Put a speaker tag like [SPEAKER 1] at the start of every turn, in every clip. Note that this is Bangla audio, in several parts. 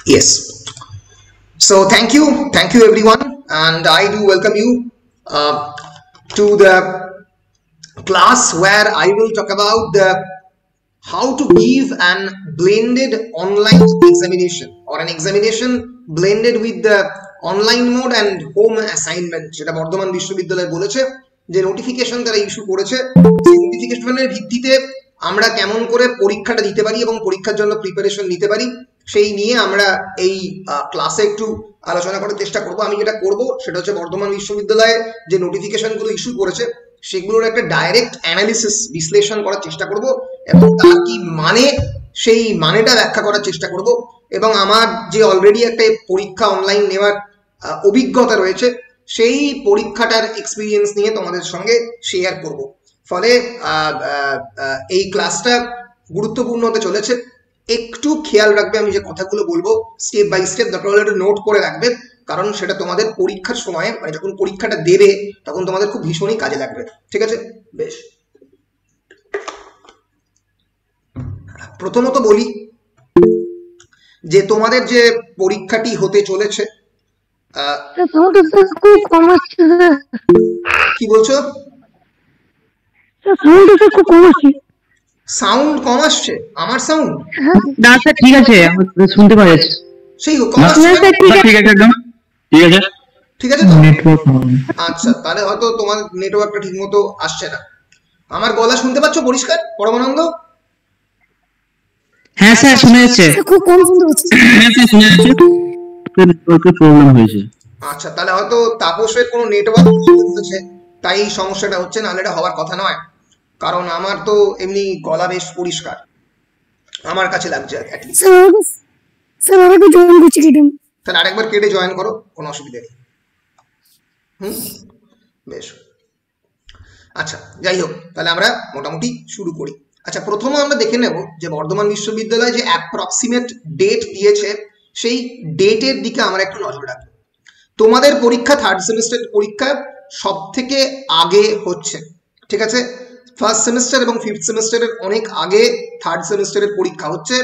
[SPEAKER 1] Yes. So thank you everyone, and I do welcome you to the class where I will talk about the how to give an blended online examination or an examination blended with the online mode and home assignment যেটা বর্ধমান বিশ্ববিদ্যালয় বলেছে যে নোটিফিকেশন তারা ইস্যু করেছে সেই নোটিফিকেশনের ভিত্তিতে আমরা কেমন করে পরীক্ষাটা দিতে পারি এবং পরীক্ষার জন্য প্রিপারেশন নিতে পারি সেই নিয়ে আমরা এই ক্লাসে একটু আলোচনা করার চেষ্টা করব। আমি যেটা করব সেটা হচ্ছে বর্ধমান বিশ্ববিদ্যালয়ে যে নোটিফিকেশনগুলো ইস্যু করেছে সেগুলোর একটা ডাইরেক্ট অ্যানালিসিস বিশ্লেষণ করার চেষ্টা করব এবং তার কি মানে সেই মানেটা ব্যাখ্যা করার চেষ্টা করব এবং আমার যে অলরেডি একটা পরীক্ষা অনলাইন নেওয়ার অভিজ্ঞতা রয়েছে সেই পরীক্ষাটার এক্সপিরিয়েন্স নিয়ে তোমাদের সঙ্গে শেয়ার করব। ফলে এই ক্লাসটা গুরুত্বপূর্ণ হতে চলেছে। একটু খেয়াল রাখবে আমি যে কথাগুলো বলবো স্টেপ বাই স্টেপ, দরকার হলে একটু নোট করে রাখবে, কারণ সেটা তোমাদের পরীক্ষার সময় মানে যখন পরীক্ষাটা দেবে তখন তোমাদের খুব ভীষণই কাজে লাগবে। ঠিক আছে, বেশ। প্রথমত বলি যে তোমাদের যে পরীক্ষাটি হতে চলেছে, কি বলছো? সাউন্ড কম আসছে? আমার সাউন্ড
[SPEAKER 2] না স্যার ঠিক আছে, আমি শুনতে পাচ্ছি।
[SPEAKER 1] সেই কম আসছে?
[SPEAKER 2] ঠিক আছে, একদম ঠিক আছে,
[SPEAKER 1] ঠিক আছে তো? নেটওয়ার্ক আচ্ছা, তাহলে হয়তো তোমার নেটওয়ার্কটা ঠিকমতো আসছে না। আমার গলা শুনতে পাচ্ছ পরিষ্কার পরমানন্দ?
[SPEAKER 2] হ্যাঁ স্যার শোনা যাচ্ছে, খুব কম শুনতে হচ্ছে। হ্যাঁ স্যার শোনা যাচ্ছে, নেটওয়ার্কের প্রবলেম হয়েছে।
[SPEAKER 1] আচ্ছা, তাহলে হয়তো তাপসের কোনো নেটওয়ার্ক হচ্ছে তাই এই সমস্যাটা হচ্ছে, না হলে এটা হওয়ার কথা নয়, কারণ আমার তো এমনি গলা বেশ পরিষ্কার আমার কাছে লাগছে। তাহলে আরেকবার কেটে জয়েন করো, কোনো অসুবিধা নেই। বেশ, আচ্ছা যাই হোক, তাহলে আমরা মোটামুটি শুরু করি। আচ্ছা, প্রথমে আমরা দেখে নেব যে বর্ধমান বিশ্ববিদ্যালয় যে অ্যাপ্রক্সিমেট ডেট দিয়েছে সেই ডেটের দিকে আমরা একটু নজর রাখবো। তোমাদের পরীক্ষা থার্ড সেমিস্টার পরীক্ষা সব থেকে আগে হচ্ছে, ঠিক আছে? ফার্স্ট সেমিস্টার এবং ফিফথ সেমিস্টারের অনেক আগে থার্ড সেমিস্টারের পরীক্ষা হচ্ছে।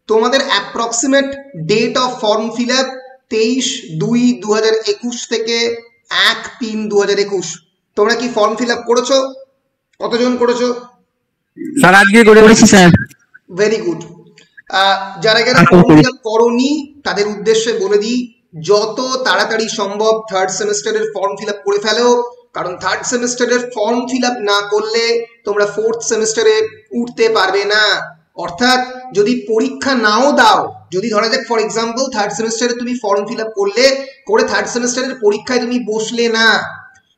[SPEAKER 1] তোমাদের approximate date of form fill up 23/2/2021 থেকে 1/3/2021। তোমরা কি ফর্ম ফিল আপ করেছো? কতজন করেছো?
[SPEAKER 2] স্যার আজকে করেছি স্যার।
[SPEAKER 1] Very good. যারা যারা ফর্ম ফিল আপ করোনি তাদের উদ্দেশ্যে বলে দিই, যত তাড়াতাড়ি সম্ভব থার্ড সেমিস্টারের ফর্ম ফিল আপ করে ফেলো, কারণ থার্ড সেমিস্টারের ফর্ম ফিল আপ না করলে তোমরা ফোর্থ সেমিস্টারে উঠতে পারবে না। অর্থাৎ যদি পরীক্ষা নাও দাও, যদি ধরা যাক ফর এক্সাম্পল থার্ড সেমিস্টারে তুমি ফর্ম ফিল আপ করে থার্ড সেমিস্টারের পরীক্ষায় তুমি বসলে না,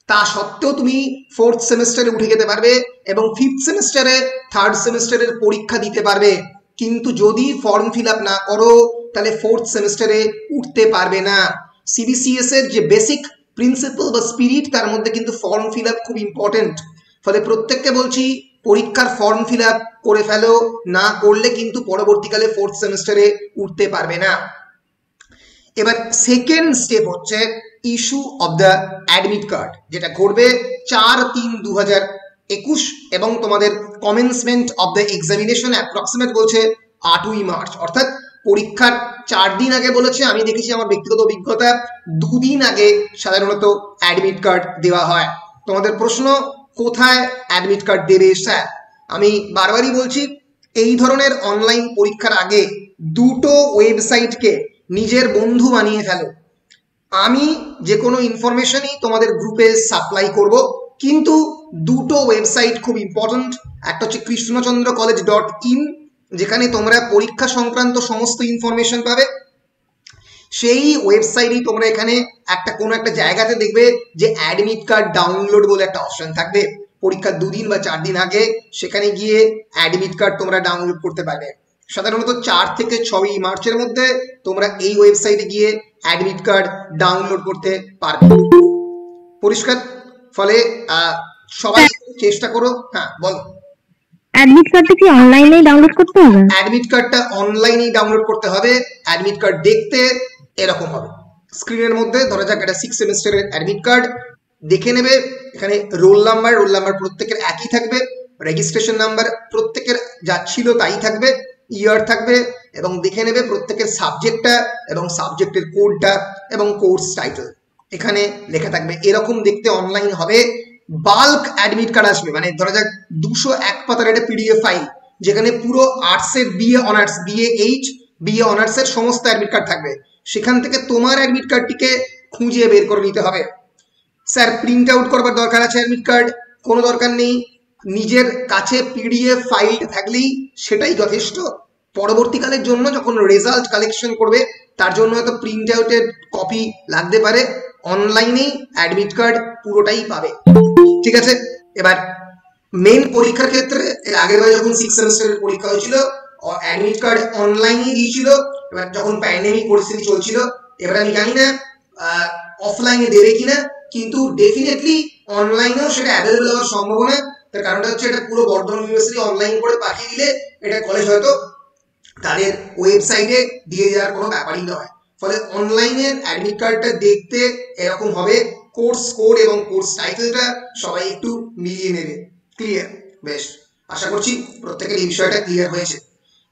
[SPEAKER 1] তা সত্ত্বেও তুমি ফোর্থ সেমিস্টারে উঠে যেতে পারবে এবং ফিফথ সেমিস্টারে থার্ড সেমিস্টারের পরীক্ষা দিতে পারবে। কিন্তু যদি ফর্ম ফিল আপ না করো তাহলে ফোর্থ সেমিস্টারে উঠতে পারবে না। সিবিসিএস এর যে বেসিক প্রিন্সিপাল বা স্পিরিট, তার মধ্যে কিন্তু ফর্ম ফিল আপ খুব ইম্পর্টেন্ট। ফলে প্রত্যেককে বলছি পরীক্ষার ফর্ম ফিল আপ করে ফেলো, না করলে কিন্তু পরবর্তীকালে ফোর্থ সেমিস্টারে উঠতে পারবে না। এবার সেকেন্ড স্টেপ হচ্ছে issue of the admit card, যেটা ঘটবে 4/3/2021 এবং তোমাদের commencement of the examination approximate বলছে 8ই মার্চ, অর্থাৎ পরীক্ষার 4 দিন আগে বলেছে। আমি দেখেছি আমার ব্যক্তিগত অভিজ্ঞতা 2 দিন আগে সাধারণত অ্যাডমিট কার্ড দেওয়া হয়। তোমাদের প্রশ্ন, কোথায় অ্যাডমিট কার্ড দেবে স্যার? আমি বারবারই বলছি, এই ধরনের অনলাইন পরীক্ষার আগে দুটো ওয়েবসাইটকে নিজের বন্ধু বানিয়ে ফেলো। আমি যে কোনো ইনফরমেশনই তোমাদের গ্রুপে সাপ্লাই করব, কিন্তু দুটো ওয়েবসাইট খুব ইম্পর্টেন্ট। একটা হচ্ছে krishnachandracollege.in, যেখানে তোমরা পরীক্ষা সংক্রান্ত সমস্ত ইনফরমেশন পাবে। সেই ওয়েবসাইটেই তোমরা এখানে কোনো একটা জায়গাতে দেখবে যে অ্যাডমিট কার্ড ডাউনলোড বলে একটা অপশন থাকবে। পরীক্ষার 2 দিন বা 4 দিন আগে সেখানে গিয়ে অ্যাডমিট কার্ড তোমরা ডাউনলোড করতে পারবে। সাধারণত 4 থেকে 6ই মার্চের মধ্যে তোমরা এই ওয়েবসাইটে গিয়ে অ্যাডমিট কার্ড ডাউনলোড করতে পারবে। পরিষ্কার? ফলে সবাই চেষ্টা করো। হ্যাঁ বলো।
[SPEAKER 3] অ্যাডমিট কার্ডটা কি অনলাইনেই ডাউনলোড করতে হবে?
[SPEAKER 1] অ্যাডমিট কার্ডটা অনলাইনেই ডাউনলোড করতে হবে। অ্যাডমিট কার্ড দেখতে এরকম হবে, স্ক্রিনের মধ্যে ধরা যাক এটা 6 সেমিস্টারের অ্যাডমিট কার্ড দেখে নেবে। এখানে রোল নাম্বার প্রত্যেকের একই থাকবে, রেজিস্ট্রেশন নাম্বার প্রত্যেকের যা ছিল তাই থাকবে, ইয়ার থাকবে এবং দেখে নেবে প্রত্যেকের সাবজেক্টটা এবং সাবজেক্টের কোডটা এবং কোর্স টাইটেল এখানে লেখা থাকবে। এরকম দেখতে অনলাইন হবে। বাল্ক অ্যাডমিট কার্ড আসবে, মানে ধরা যাক 201 পাতার একটা পিডিএফ ফাইল যেখানে পুরো আর্টসের বিএ অনার্স, বিএ অনার্সের সমস্ত অ্যাডমিট কার্ড থাকবে। সেখান থেকে তোমার অ্যাডমিট কার্ডটিকে খুঁজে বের করে নিতে হবে। স্যার প্রিন্ট আউট করবার দরকার আছে অ্যাডমিট কার্ড? কোনো দরকার নেই, নিজের কাছে পিডিএফ ফাইল থাকলেই সেটাই যথেষ্ট। পরবর্তীকালের জন্য যখন রেজাল্ট কালেকশন করবে তার জন্য হয়তো প্রিন্ট আউটের কপি লাগতে পারে, অনলাইনেই অ্যাডমিট কার্ড পুরোটাই পাবে। ঠিক আছে, এবার মেন পরীক্ষার ক্ষেত্রে এর আগের বার যখন 6 সেমিস্টারের পরীক্ষা হয়েছিল অ্যাডমিট কার্ড অনলাইনে দিয়েছিল। এবার যখন প্যান্ডেমিক পরিস্থিতি চলছিল, এবার আমি জানি না অফলাইনে দেবে কিনা, কিন্তু ডেফিনেটলি অনলাইনেও সেটা অ্যাভেলেবল হওয়ার সম্ভাবনা। তার কারণটা হচ্ছে এটা পুরো বর্ধমান ইউনিভার্সিটি অনলাইন করে পাঠিয়ে দিলে এটা কলেজ হয়তো তাদের ওয়েবসাইটে দিয়ে দেওয়ার কোনো ব্যাপারই নয়। ফলে অনলাইনের অ্যাডমিট কার্ডটা দেখতে এরকম হবে, কোর্স কোড এবং কোর্স টাইটেলটা সবাই একটু মিলিয়ে নেবে। ক্লিয়ার? বেশ, আশা করছি প্রত্যেকের এই বিষয়টা ক্লিয়ার হয়েছে।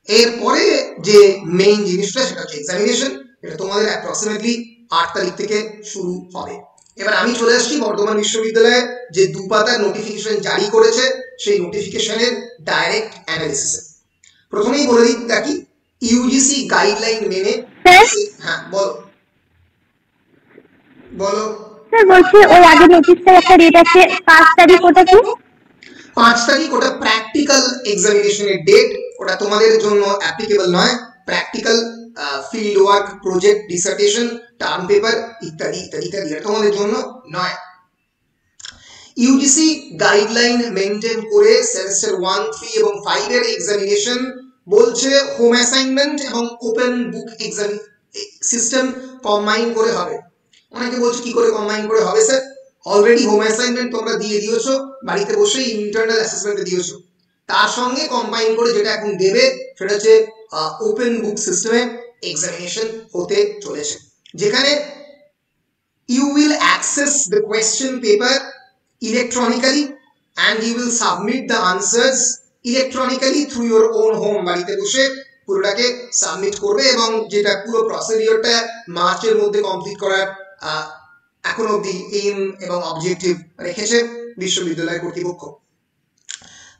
[SPEAKER 1] এরপরে যে মেইন জিনিসটা সেটা হচ্ছে এক্সামিনেশন। এটা তোমাদের অ্যাপ্রক্সিমেটলি 8 তারিখ থেকে শুরু হবে। এবার আমি চলে আসছি বর্ধমান বিশ্ববিদ্যালয়ে যে 2 পাতার নোটিফিকেশন জারি করেছে সেই নোটিফিকেশনের ডাইরেক্ট অ্যানালিসিসে। প্রথমেই বলে দিই দেখি ইউজিসি গাইডলাইন মেনে। হ্যাঁ বলো বলো।
[SPEAKER 3] স্যার বলছি ওই আগে নোটিশটা একটা ডেট আছে 5 তারিখ, ওটা কি?
[SPEAKER 1] 5 তারিখ ওটা প্র্যাকটিক্যাল এক্সামিনেশনের ডেট, ওটা তোমাদের জন্য অ্যাপ্লিকেবল নয়। Practical field work, project, dissertation, term paper ইত্যাদি ইত্যাদি ইত্যাদি তোমাদের জন্য নয়। ইউজিসি গাইডলাইন মেনটেন করে সেমিস্টার 1, 3 এবং 5 এর এক্সামিনেশন বলছে হোম অ্যাসাইনমেন্ট এবং open book exam system combine করে হবে। অনেকে বলছে কি করে কম্বাইন করে হবে স্যার? অলরেডি হোম অ্যাসাইনমেন্ট তোমরা দিয়ে দিয়েছো, বাড়িতে বসেই ইন্টারনাল অ্যাসেসমেন্টে দিয়েছো, তার সঙ্গে কম্বাইন করে যেটা এখন দেবে সেটা হচ্ছে ওপেন বুক সিস্টেমে এক্সামিনেশন হতে চলেছে, যেখানে you will access the question paper electronically and you will submit the answers electronically through your own home। বাড়িতে বসে পুরোটাকে সাবমিট করবে এবং যেটা পুরো প্রসিডিওরটা মার্চের মধ্যে কমপ্লিট করার এখন অবধি এইম এবং অবজেক্টিভ রেখেছে বিশ্ববিদ্যালয় কর্তৃপক্ষ।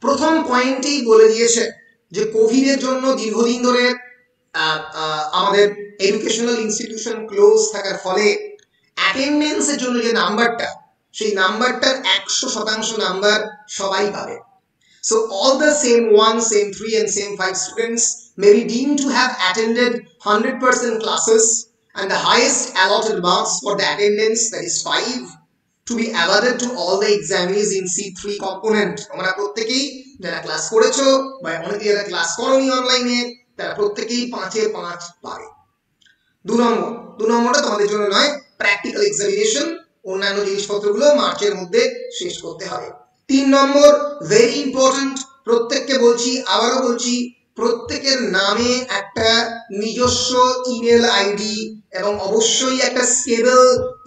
[SPEAKER 1] প্রথম পয়েন্টেই বলে দিয়েছে যে কোভিড এর জন্য দীর্ঘদিন ধরে আমাদের এডুকেশনাল ইনস্টিটিউশন ক্লোজ থাকার ফলে অ্যাটেন্ডেন্সের জন্য যে নাম্বারটা, সেই নাম্বারটার 100% নাম্বার সবাই পাবে। So all the same 1, same 3 and same 5 students may be deemed to have attended 100% classes and the highest allotted marks for the attendance, that is 5, to be awarded to all the examinees in C3 component। তোমরা প্রত্যেকেই যারা ক্লাস করেছো বা অনেকে যারা ক্লাস করোনি অনলাইনে তারা প্রত্যেকেই 5 এ 5 পাবে। 2 নম্বরটা তোমাদের জন্য নয়, প্র্যাকটিক্যাল এক্সামিনেশন, অন্যান্য জিনিসপত্রগুলো মার্চের মধ্যে শেষ করতে হবে। 3 নম্বর ভেরি ইম্পর্টেন্ট, প্রত্যেককে বলছি, আবারও বলছি, প্রত্যেকের নামে একটা নিজস্ব ইমেল আইডি এবং অবশ্যই একটা স্টেবল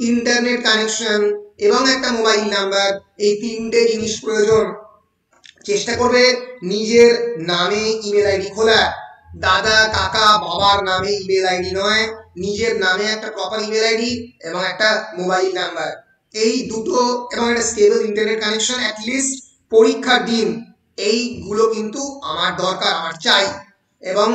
[SPEAKER 1] ইন্টারনেট কানেকশন এবং একটা মোবাইল নাম্বার, এই 3টে জিনিস প্রয়োজন। চেষ্টা করবে নিজের নামে ইমেল আইডি খোলা, দাদা কাকা বাবার নামে ইমেল আইডি নয়, নিজের নামে একটা প্রপার ইমেল আইডি এবং একটা মোবাইল নাম্বার, এই দুটো এবং একটা স্টেবল ইন্টারনেট কানেকশন অ্যাটলিস্ট পরীক্ষার দিন, এইগুলো কিন্তু আমার দরকার, আমার চাই। এবং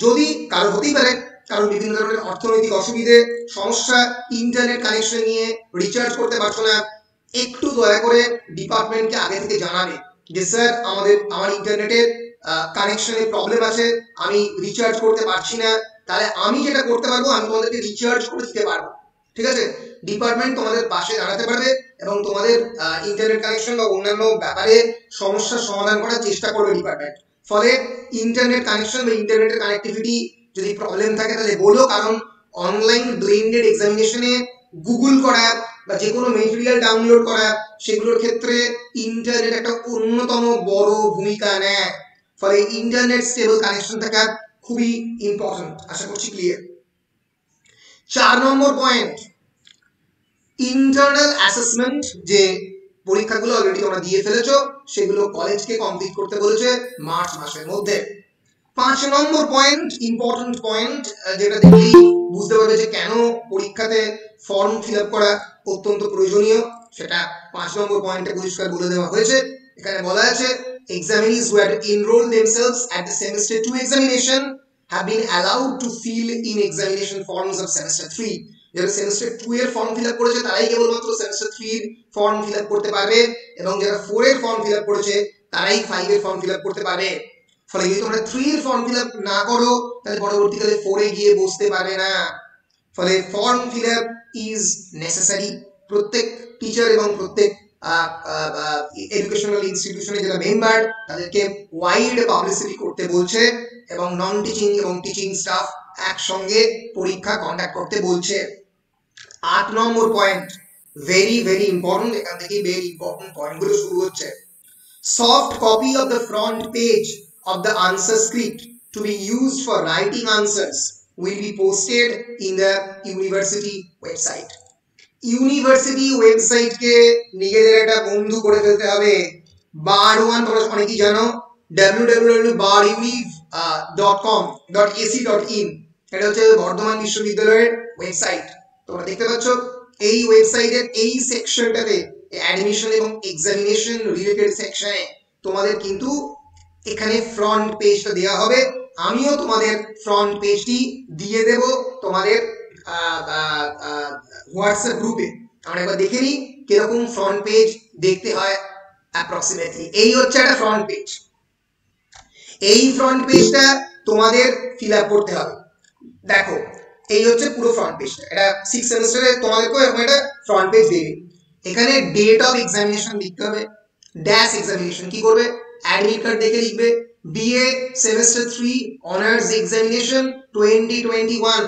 [SPEAKER 1] যদি কারো হতেই পারে, কারণ বিভিন্ন ধরনের অর্থনৈতিক অসুবিধে সমস্যা, ইন্টারনেট কানেকশন নিয়ে রিচার্জ করতে পারছো না, একটু দয়া করে ডিপার্টমেন্টকে আগে থেকে জানাবে যে স্যার আমার ইন্টারনেটের কানেকশনে প্রবলেম আছে, আমি রিচার্জ করতে পারছি না। তাহলে আমি যেটা করতে পারবো, আমি তোমাদেরকে রিচার্জ করে দিতে পারবো। ঠিক আছে, ডিপার্টমেন্ট তোমাদের পাশে দাঁড়াতে পারবে এবং তোমাদের ইন্টারনেট কানেকশন বা অন্যান্য ব্যাপারে সমস্যার সমাধান করার চেষ্টা করবে ডিপার্টমেন্ট। ফলে ইন্টারনেট কানেকশন বা ইন্টারনেটের কানেক্টিভিটি যদি প্রবলেম থাকে তাহলে বলো, কারণ অনলাইন ব্লেন্ডেড এক্সামিনেশনে গুগল করা বা যে কোনো মেটেরিয়াল ডাউনলোড করা, সেগুলোর ক্ষেত্রে ইন্টারনেট একটা অন্যতম বড় ভূমিকা নেয়। ফলে ইন্টারনেট স্টেবল কানেকশন থাকা খুবই ইম্পর্টেন্ট। আশা করছি ক্লিয়ার। 4 নম্বর পয়েন্ট, ইন্টারনাল অ্যাসেসমেন্ট, যে পরীক্ষাগুলো অলরেডি তোমরা দিয়ে ফেলেছো সেগুলো কলেজকে কমপ্লিট করতে বলেছে মার্চ মাসের মধ্যে। 5 নম্বর পয়েন্ট, ইম্পর্টেন্ট পয়েন্ট, যেটা দেখলেই বুঝতে পারবে যে কেন পরীক্ষাতে ফর্ম ফিল আপ করা অত্যন্ত প্রয়োজনীয়, সেটা 5 নম্বর পয়েন্টে পরিষ্কার বলে দেওয়া হয়েছে। এখানে বলা আছে examinees who had enrolled themselves at the semester 2 examination have been allowed to fill in examination forms of semester 3. যারা সেমিস্টার 2 এর ফর্ম ফিল আপ করেছে তারাই কেবলমাত্র সেমিস্টার 3 এর ফর্ম ফিল আপ করতে পারবে, এবং যারা 4 এর ফর্ম ফিল আপ করেছে তারাই 5 এর ফর্ম ফিল আপ করতে পারবে। ফলে যদি তোমরা 3 এর ফর্ম ফিল আপ না করো তাহলে পরবর্তীকালে 4 এ গিয়ে বসতে পারবে না। ফলে form fill up is necessary. প্রত্যেক টিচার এবং প্রত্যেক এডুকেশনাল ইনস্টিটিউশনে যারা মেম্বার তাদেরকে ওয়াইড পাবলিসিটি করতে বলছে, এবং নন টিচিং এবং টিচিং স্টাফ একসঙ্গে পরীক্ষা কন্ডাক্ট করতে বলছে। 8 নম্বর পয়েন্ট ভেরি ভেরি ইম্পর্টেন্ট, এখান থেকে ভেরি ইম্পর্টেন্ট পয়েন্টগুলো শুরু হচ্ছে। Soft copy of the front page of the answer script to be used for writing answers will be posted in the university website. University ওয়েবসাইটকে নিজেদের একটা বন্ধু করে ফেলতে হবে। bar1 তোমরা অনেকেই জানো, www.baruniv.com.ac.in, এটা হচ্ছে বর্ধমান বিশ্ববিদ্যালয়ের ওয়েবসাইট। তোমরা দেখতে পাচ্ছ এই ওয়েবসাইটের এই সেকশনটাতে অ্যাডমিশন এবং এক্সামিনেশন রিলেটেড সেকশনে তোমাদের কিন্তু এখানে ফ্রন্ট পেজটা দেওয়া হবে। আমিও তোমাদের ফ্রন্ট পেজটি দিয়ে দেব তোমাদের হোয়াটসঅ্যাপ গ্রুপে। আমরা একবার দেখে নিই কিরকম ফ্রন্ট পেজ দেখতে হয় অ্যাপ্রক্সিমেটলি। এই হচ্ছে একটা ফ্রন্ট পেজ। এই ফ্রন্ট পেজটা তোমাদের ফিল আপ করতে হবে। দেখো এই হচ্ছে পুরো ফ্রন্ট পেজটা। এটা 6 সেমিস্টারে তোমাদেরকে এরকম একটা ফ্রন্ট পেজ দেবে। এখানে ডেট অফ এক্সামিনেশন লিখতে হবে, ড্যাশ এক্সামিনেশন কি করবে, অ্যাডমিট কার্ড দেখে লিখবে BA semester 3 honours examination 2021,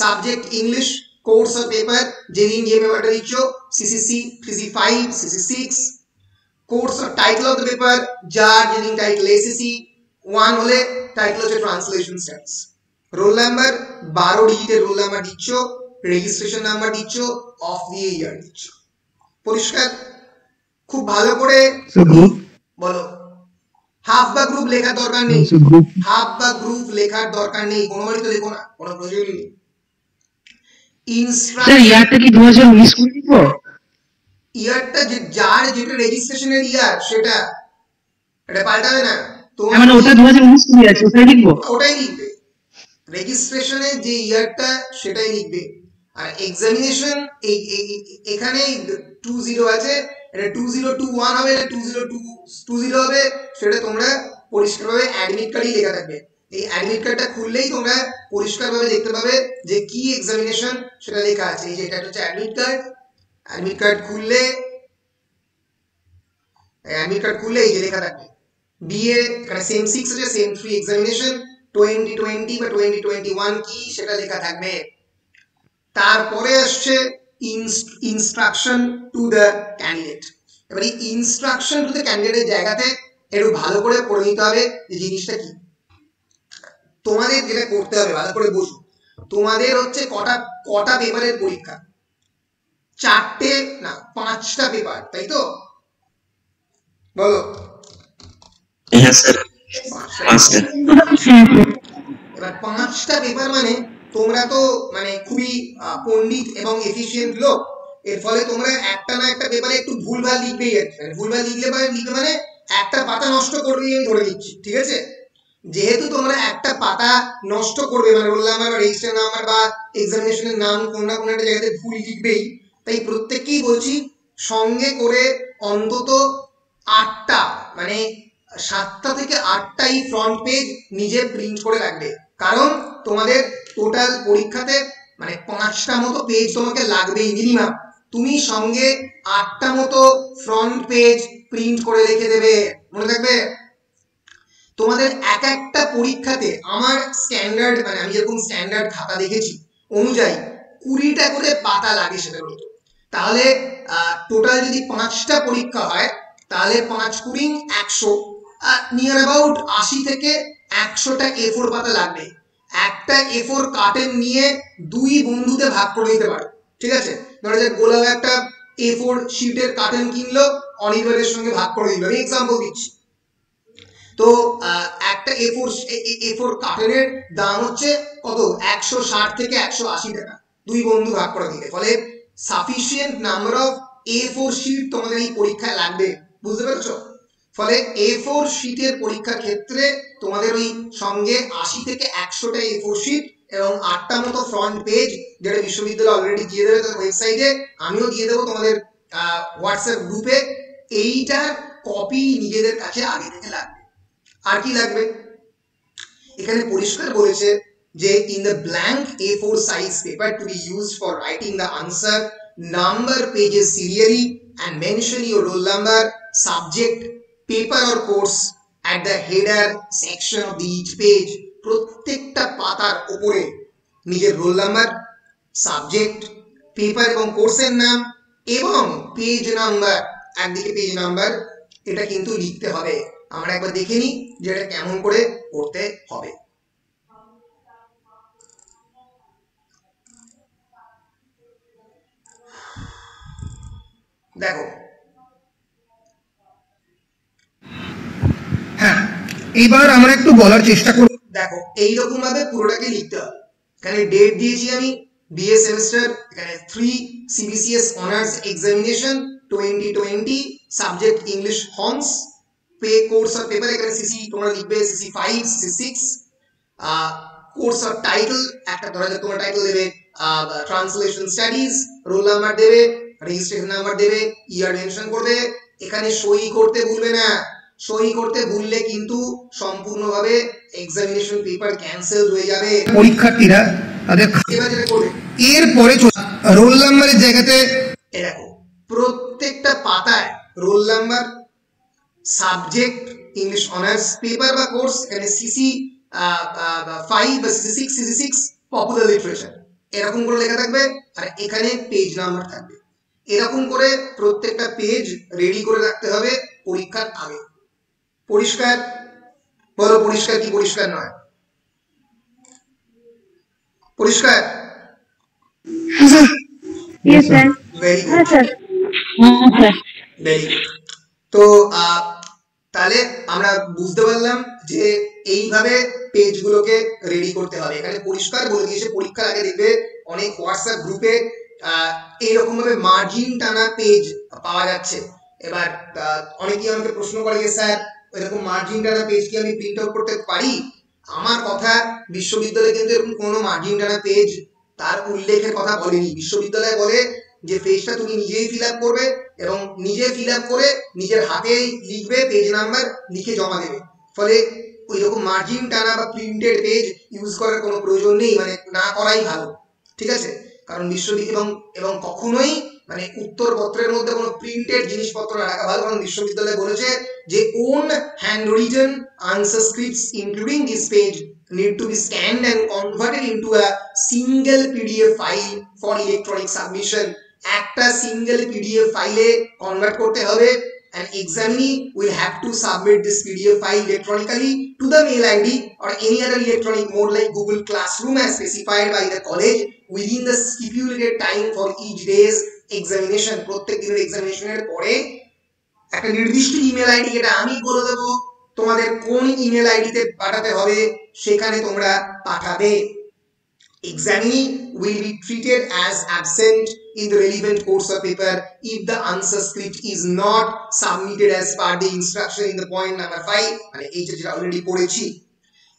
[SPEAKER 1] subject English, course of paper যেদিন যে পেপারটা দিচ্ছ সিসিসি, সিসি5, সিসি6, course of title of the paper যার যেদিন টাইটেল এসএসসি 1 হলে টাইটেল হচ্ছে ট্রান্সলেশন স্টাডিজ, রোল নাম্বার 12 ডিজিটের রোল নাম্বার দিচ্ছ, রেজিস্ট্রেশন নাম্বার দিচ্ছ, অফ দিয়ে ইয়ার দিচ্ছ। পরিষ্কার? খুব ভালো করে বলো। হাফ বা গ্রুপ লেখার দরকার নেই, হাফ বা গ্রুপ লেখার দরকার নেই, কোনোবারই তো লেখো না, কোনো প্রয়োজন নেই।
[SPEAKER 2] ইয়ারটা কি 2019 করে দিব?
[SPEAKER 1] ইয়ারটা যে যার যেটা রেজিস্ট্রেশনের ইয়ার সেটা এটা পাল্টাবে না।
[SPEAKER 2] তোমার মানে ওটা 2019 করে আছে, ওটাই লিখবো?
[SPEAKER 1] ওটাই লিখবে। রেজিস্ট্রেশনে যে ইয়ারটা সেটাই লিখবে। আর এক্সামিনেশন এখানে 20 আছে, এটা 2021 হবে, এটা 2020 হবে, সেটা তোমরা পরিষ্কারভাবে অ্যাডমিট কার্ডই লেখা থাকবে। এই অ্যাডমিট কার্ডটা খুললেই তোমরা পরিষ্কারভাবে দেখতে পাবে যে কি এক্সামিনেশন সেটা লেখা আছে। এই যে এটা হচ্ছে অ্যাডমিট কার্ড। অ্যাডমিট কার্ড খুললে এই যে লেখা থাকবে বিএ, এখানে সেম 6 আছে, সেম 3 এক্সামিনেশন 2020 বা 2021 কি সেটা লেখা থাকবে। তারপরে আসছে ইনস্ট্রাকশন টু দ্য ক্যান্ডিডেট। এবার এই ইনস্ট্রাকশন টু দ্য ক্যান্ডিডেটের জায়গাতে একটু ভালো করে পড়ে নিতে হবে যে জিনিসটা কি। তোমাদের যেটা করতে হবে ভালো করে বুঝো, তোমাদের হচ্ছে কটা পেপারের পরীক্ষা? 4টে না 5টা পেপার, তাই তো? বলো।
[SPEAKER 2] হ্যাঁ স্যার, 5টা।
[SPEAKER 1] এবার 5টা পেপার মানে তোমরা তো মানে খুবই পণ্ডিত এবং এফিশিয়েন্ট লোক, এর ফলে তোমরা একটা না একটা পেপারে একটু ভুলভাল লিখবেই। ভুলভাল লিখলে মানে একটা পাতা নষ্ট করবেই, আমি ধরে নিচ্ছি, ঠিক আছে? যেহেতু তোমরা একটা পাতা নষ্ট করবে, মানে রোল নাম্বার বা রেজিস্টার নাম্বার বা এক্সামিনেশনের নাম কোন না কোন একটা জায়গাতে ভুল লিখবেই, তাই প্রত্যেককেই বলছি সঙ্গে করে অন্তত 8টা মানে 7টা থেকে 8টাই ফ্রন্ট পেজ নিজে প্রিন্ট করে রাখবে। কারণ তোমাদের টোটাল পরীক্ষাতে মানে 5টা মতো পেজ তোমাকে লাগবেই মিনিমাম। তুমি সঙ্গে 8টা মতো ফ্রন্ট পেজ প্রিন্ট করে রেখে দেবে, মনে থাকবে? তোমাদের এক একটা পরীক্ষাতে আমার স্ট্যান্ডার্ড মানে আমি যেরকম স্ট্যান্ডার্ড খাতা দেখেছি অনুযায়ী 20টা করে পাতা লাগে সেটা বলতো। তাহলে টোটাল যদি 5টা পরীক্ষা হয় তাহলে 5 কুড়ি 100, নিয়ার অ্যাবাউট 80 থেকে 100টা A4 পাতা লাগবে। একটা A4 কার্টন নিয়ে 2 বন্ধুতে ভাগ করে নিতে পারো, ঠিক আছে? ধরো যে গোলাপ একটা A4 শিটের কার্টন কিনলো, অনির্বাণের সঙ্গে ভাগ করে দিল, আমি এক্সাম্পল দিচ্ছি। তো একটা A4 কার্টনের দাম হচ্ছে কত 160 থেকে 180 টাকা, দুই বন্ধু ভাগ করে দিলে, ফলে sufficient number of A4 sheet তোমাদের এই পরীক্ষায় লাগবে, বুঝতে পেরেছো? ফলে A4 শিটের পরীক্ষার ক্ষেত্রে তোমাদের ওই সঙ্গে 80 থেকে 100টা A4 শিট এবং 8টা মতো ফ্রন্ট পেজ, যেটা বিশ্ববিদ্যালয় অলরেডি দিয়ে দেবে তাদের ওয়েবসাইটে, আমিও দিয়ে দেবো তোমাদের হোয়াটসঅ্যাপ গ্রুপে, এইটার কপি নিজেদের কাছে আগে থেকে লাগবে। আর কি লাগবে? এখানে পরিষ্কার বলেছে যে in the blank A4 size paper to be used for writing the answer, number pages serially and mention your roll number, subject, paper or course at the header section of each page. প্রত্যেকটা পাতার উপরে নিজের রোল নাম্বার, সাবজেক্ট, পেপার এবং কোর্সের নাম এবং পেজ নাম্বার, একদিকে পেজ নাম্বার, এটা কিন্তু লিখতে হবে। আমরা একবার দেখে নিই যে এটা কেমন করে করতে হবে। দেখো, হ্যাঁ, এইবার আমরা একটু বলার চেষ্টা করব। দেখো, এইরকম ভাবে পুরোটাকে লিখতে হবে। এখানে ডেট দিয়েছি আমি, বিএ সেমিস্টার, এখানে 3 CBCS honours examination 2020, subject English horns, pay course of paper, এখানে সিসি তোমরা লিখবে CC 5, CC 6, course of title, একটা ধরা যাক তোমরা টাইটেল দেবে ট্রান্সলেশন স্টাডিজ, রোল নাম্বার দেবে, রেজিস্ট্রেশন নাম্বার দেবে, ইয়ার মেনশন করবে। এখানে সই করতে ভুলবে না, সই করতে ভুললে কিন্তু সম্পূর্ণভাবে এক্সামিনেশন পেপার ক্যান্সেল হয়ে যাবে, পরীক্ষার্থীরা তাদের এবার যেটা করবে এরপরে রোল নাম্বারের জায়গাতে দেখো প্রত্যেকটা পাতায় roll number, subject English honours, paper বা কোর্স, এখানে সিসি 5 বা সিসি 6, সিসি 6 পপুলার লিটারেচার এরকম করে লেখা থাকবে, আর এখানে পেজ নাম্বার থাকবে। এরকম করে প্রত্যেকটা পেজ রেডি করে রাখতে হবে পরীক্ষার আগে। পরিষ্কার? বলো পরিষ্কার কি পরিষ্কার নয়? পরিষ্কার?
[SPEAKER 3] Yes, sir.
[SPEAKER 1] Very good,
[SPEAKER 3] Yes, sir.
[SPEAKER 1] Very good. তো তাহলে আমরা বুঝতে পারলাম যে এইভাবে পেজগুলোকে রেডি করতে হবে। এখানে পরিষ্কার বলে দিয়েছে পরীক্ষার আগে দেখবে অনেক হোয়াটসঅ্যাপ গ্রুপে এইরকম ভাবে মার্জিন টানা পেজ পাওয়া যাচ্ছে। এবার অনেকেই আমাকে প্রশ্ন করে যে স্যার এরকম মার্জিন টানা পেজ কি আমি প্রিন্ট আউট করতে পারি? আমার কথা, বিশ্ববিদ্যালয়ে কিন্তু এরকম কোনো মার্জিন টানা পেজ তার উল্লেখের কথা বলেনি। বিশ্ববিদ্যালয় বলে যে পেজটা তুমি নিজেই ফিল আপ করবে এবং নিজে ফিল আপ করে নিজের হাতেই লিখবে, পেজ নাম্বার লিখে জমা দেবে। ফলে ওই রকম মার্জিন টানা বা প্রিন্টেড পেজ ইউজ করার কোনো প্রয়োজন নেই, মানে না করাই ভালো, ঠিক আছে? কারণ বিশ্ববিদ্যালয় এবং কখনোই মানে উত্তরপত্রের মধ্যে কোনো প্রিন্টেড জিনিসপত্র রাখা ভালো, কারণ বিশ্ববিদ্যালয় বলেছে যে own handwritten answer scripts including this page need to be scanned and converted into a single PDF file for electronic submission. একটা সিঙ্গেল পিডিএফ ফাইলে কনভার্ট করতে হবে, and examinee will have to submit this PDF file electronically to the mail ID or any other electronic mode like Google Classroom as specified by the college within the stipulated time for each day's examination. প্রত্যেক দিনের এক্সামিনেশনের পরে একটা নির্দিষ্ট ইমেল আইডি, এটা আমি বলে দেব তোমাদের কোন ইমেল আইডিতে পাঠাতে হবে, সেখানে তোমরা পাঠাবে। Examinee will be treated as absent in the relevant course of paper if the answer script is not submitted as per the instruction in the point number 5, মানে এইটা যেটা অলরেডি পড়েছি।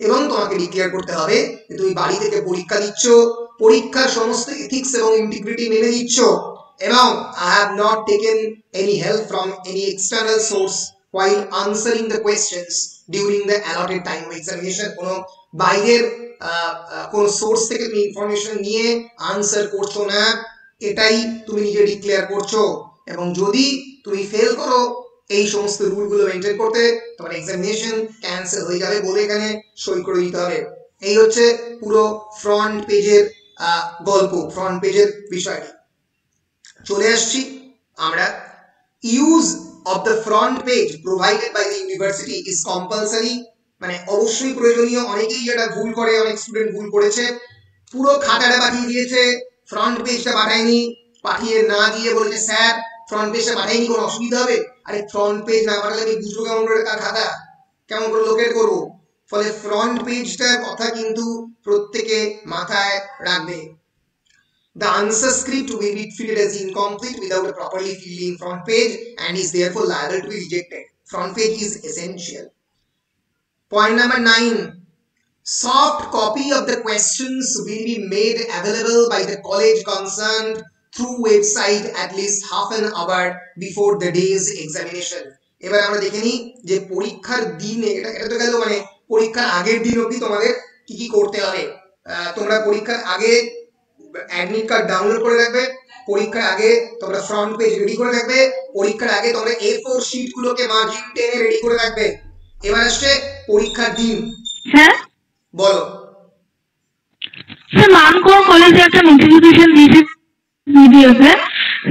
[SPEAKER 1] এবং তোমাকে ডিক্লেয়ার করতে হবে যে তুমি বাড়ি থেকে পরীক্ষা দিচ্ছ, পরীক্ষার সমস্ত এথিক্স এবং ইন্টিগ্রিটি মেনে দিচ্ছ, এবং I have not taken any help from any external source while answering the questions during the allotted time of examination. কোনো বাইরের কোন সোর্স থেকে তুমি ইনফরমেশন নিয়ে আনসার করছো না, এটাই তুমি নিজে ডিক্লেয়ার করছো। এবং যদি তুমি ফেল করো এই সমস্ত রুলগুলো মেনটেন করতে, তোমার এক্সামিনেশন ক্যান্সেল হয়ে যাবে বলে এখানে সই করে দিতে হবে। এই হচ্ছে পুরো ফ্রন্ট পেজের গল্প, ফ্রন্ট পেজের বিষয়টি। চলে আসছি আমরা। Use of the front page provided by the university is compulsory, মানে অবশ্যই প্রয়োজনীয়। অনেকেই যেটা ভুল করে, অনেক স্টুডেন্ট ভুল করেছে, পুরো খাতাটা পাঠিয়ে দিয়েছে, ফ্রন্ট পেজটা পাঠায়নি, পাঠিয়ে না দিয়ে বলেছে স্যার ফ্রন্ট পেজটা পাঠায়নি, কোনো অসুবিধা হবে? আরে ফ্রন্ট পেজ না পাঠালে আমি বুঝবো কেমন করে কার খাতা? কেমন করে লোকেট করব, ফলে ফ্রন্ট পেজটার কথা কিন্তু প্রত্যেকে মাথায় রাখবে। The answer script will be treated as incomplete without a properly filled in front page and is therefore liable to be rejected. Front page is essential. Point number 9. Soft copy of the questions will be made available by the college concerned through website at least half an hour before the day's examination. এবার আমরা দেখে নিই যে পরীক্ষার দিনে, এটা তো গেল মানে পরীক্ষার আগের দিন অবধি তোমাদের কি কি করতে হবে। তোমরা পরীক্ষার আগে অ্যাডমিট কার্ড ডাউনলোড করে রাখবে, পরীক্ষার আগে তোমরা ফ্রন্ট পেজ রেডি করে রাখবে, পরীক্ষার আগে তোমরা A4 শীট গুলোকে মার্জিন টেনে রেডি করে রাখবে। এবার আসছে পরীক্ষার দিন।
[SPEAKER 3] হ্যাঁ
[SPEAKER 1] বলো
[SPEAKER 3] স্যার, মানকর কলেজে একটা নোটিফিকেশন দিয়েছে ভিডিওতে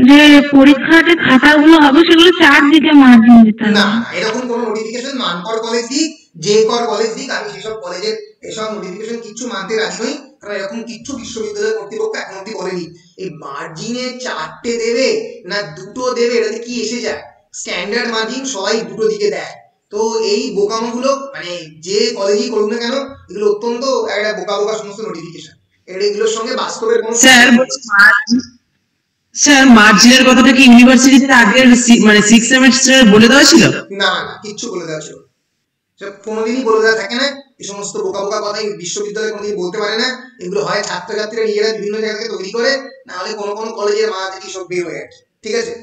[SPEAKER 3] যে পরীক্ষার যে খাতাগুলো হবে সেগুলো 4 দিকে মার্জিন দিতে হবে।
[SPEAKER 1] না, এরকম কোনো নোটিফিকেশন মানকর কলেজ দিক, যে কর কলেজ দিক, আমি সেসব কলেজের এসব নোটিফিকেশন কিচ্ছু মানতে রাজি নই, কারণ এরকম কিচ্ছু বিশ্ববিদ্যালয় কর্তৃপক্ষ এখন অব্দি বলেনি। এই মার্জিনে 4টে দেবে না 2টো দেবে, এটাতে কি এসে যায়? স্ট্যান্ডার্ড মার্জিন সবাই 2টো দিকে দেয়। তো এই বোকামোগুলো মানে যে কলেজই করুক না কেন, এগুলো অত্যন্ত একটা বোকা বোকা সমস্ত নোটিফিকেশন, এগুলোর সঙ্গে বাস্তবের কোনো
[SPEAKER 2] স্যার মার্জিনের কথাটা কি ইউনিভার্সিটিতে আগের মানে 6 সেমেস্টারে বলে দেওয়া ছিল?
[SPEAKER 1] না না, কিচ্ছু বলে দেওয়া ছিল কোনোদিনই বলে দেওয়া থাকে না। এই সমস্ত বোকা বোকা কথা বিশ্ববিদ্যালয় কোনোদিন বলতে পারে না। এগুলো হয় ছাত্রছাত্রীরা নিজেরা বিভিন্ন জায়গা থেকে তৈরি করে, না হলে কোনো কোনো কলেজের মাথা থেকে সব বের হয়ে আছে। ঠিক আছে,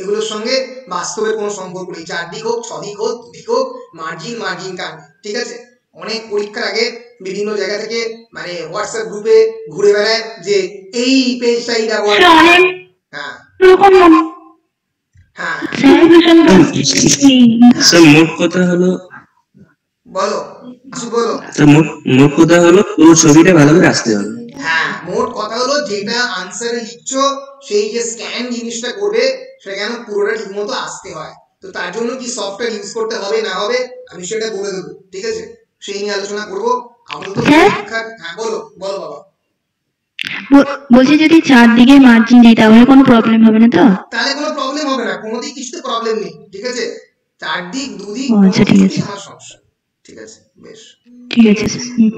[SPEAKER 1] এগুলোর সঙ্গে বাস্তবের কোনো সম্পর্ক নেই। 4 দিক হোক, 6 দিক হোক, 2 দিক হোক, মার্জিন মার্জিন কান। ঠিক আছে, অনেক পরীক্ষার আগে বিভিন্ন জায়গা থেকে মানে হোয়াটসঅ্যাপ গ্রুপে ঘুরে বেড়ায় যে এই পেজটাই ব্যবহার। হ্যাঁ হ্যাঁ
[SPEAKER 2] স্যার মোট কথা হলো,
[SPEAKER 1] বলো আসু বলো।
[SPEAKER 2] মোট কথা হলো পুরো ছবিটা ভালো করে আসতে হবে।
[SPEAKER 1] হ্যাঁ, মোট কথা হলো যেটা আনসারে লিখছো সেই যে স্ক্যান জিনিসটা করবে সেটা যেন পুরোটা ঠিকমতো আসতে হয়। তো তার জন্য কি সফটওয়্যার ইউজ করতে হবে না হবে আমি সেটা বলে দেবো। ঠিক আছে, সেই নিয়ে আলোচনা করবো আপাতত। হ্যাঁ বলো বলো বাবা।
[SPEAKER 3] বলছি যদি 4 দিকে মার্জিন দিই তাহলে কোনো প্রবলেম হবে না তো?
[SPEAKER 1] তাহলে কোনো প্রবলেম হবে না, কোনো দিক কিছুতে প্রবলেম নেই। ঠিক আছে, 4 দিক 2 দিক
[SPEAKER 3] আচ্ছা ঠিক আছে,
[SPEAKER 1] আমার সমস্যা। ঠিক আছে, বেশ
[SPEAKER 3] ঠিক আছে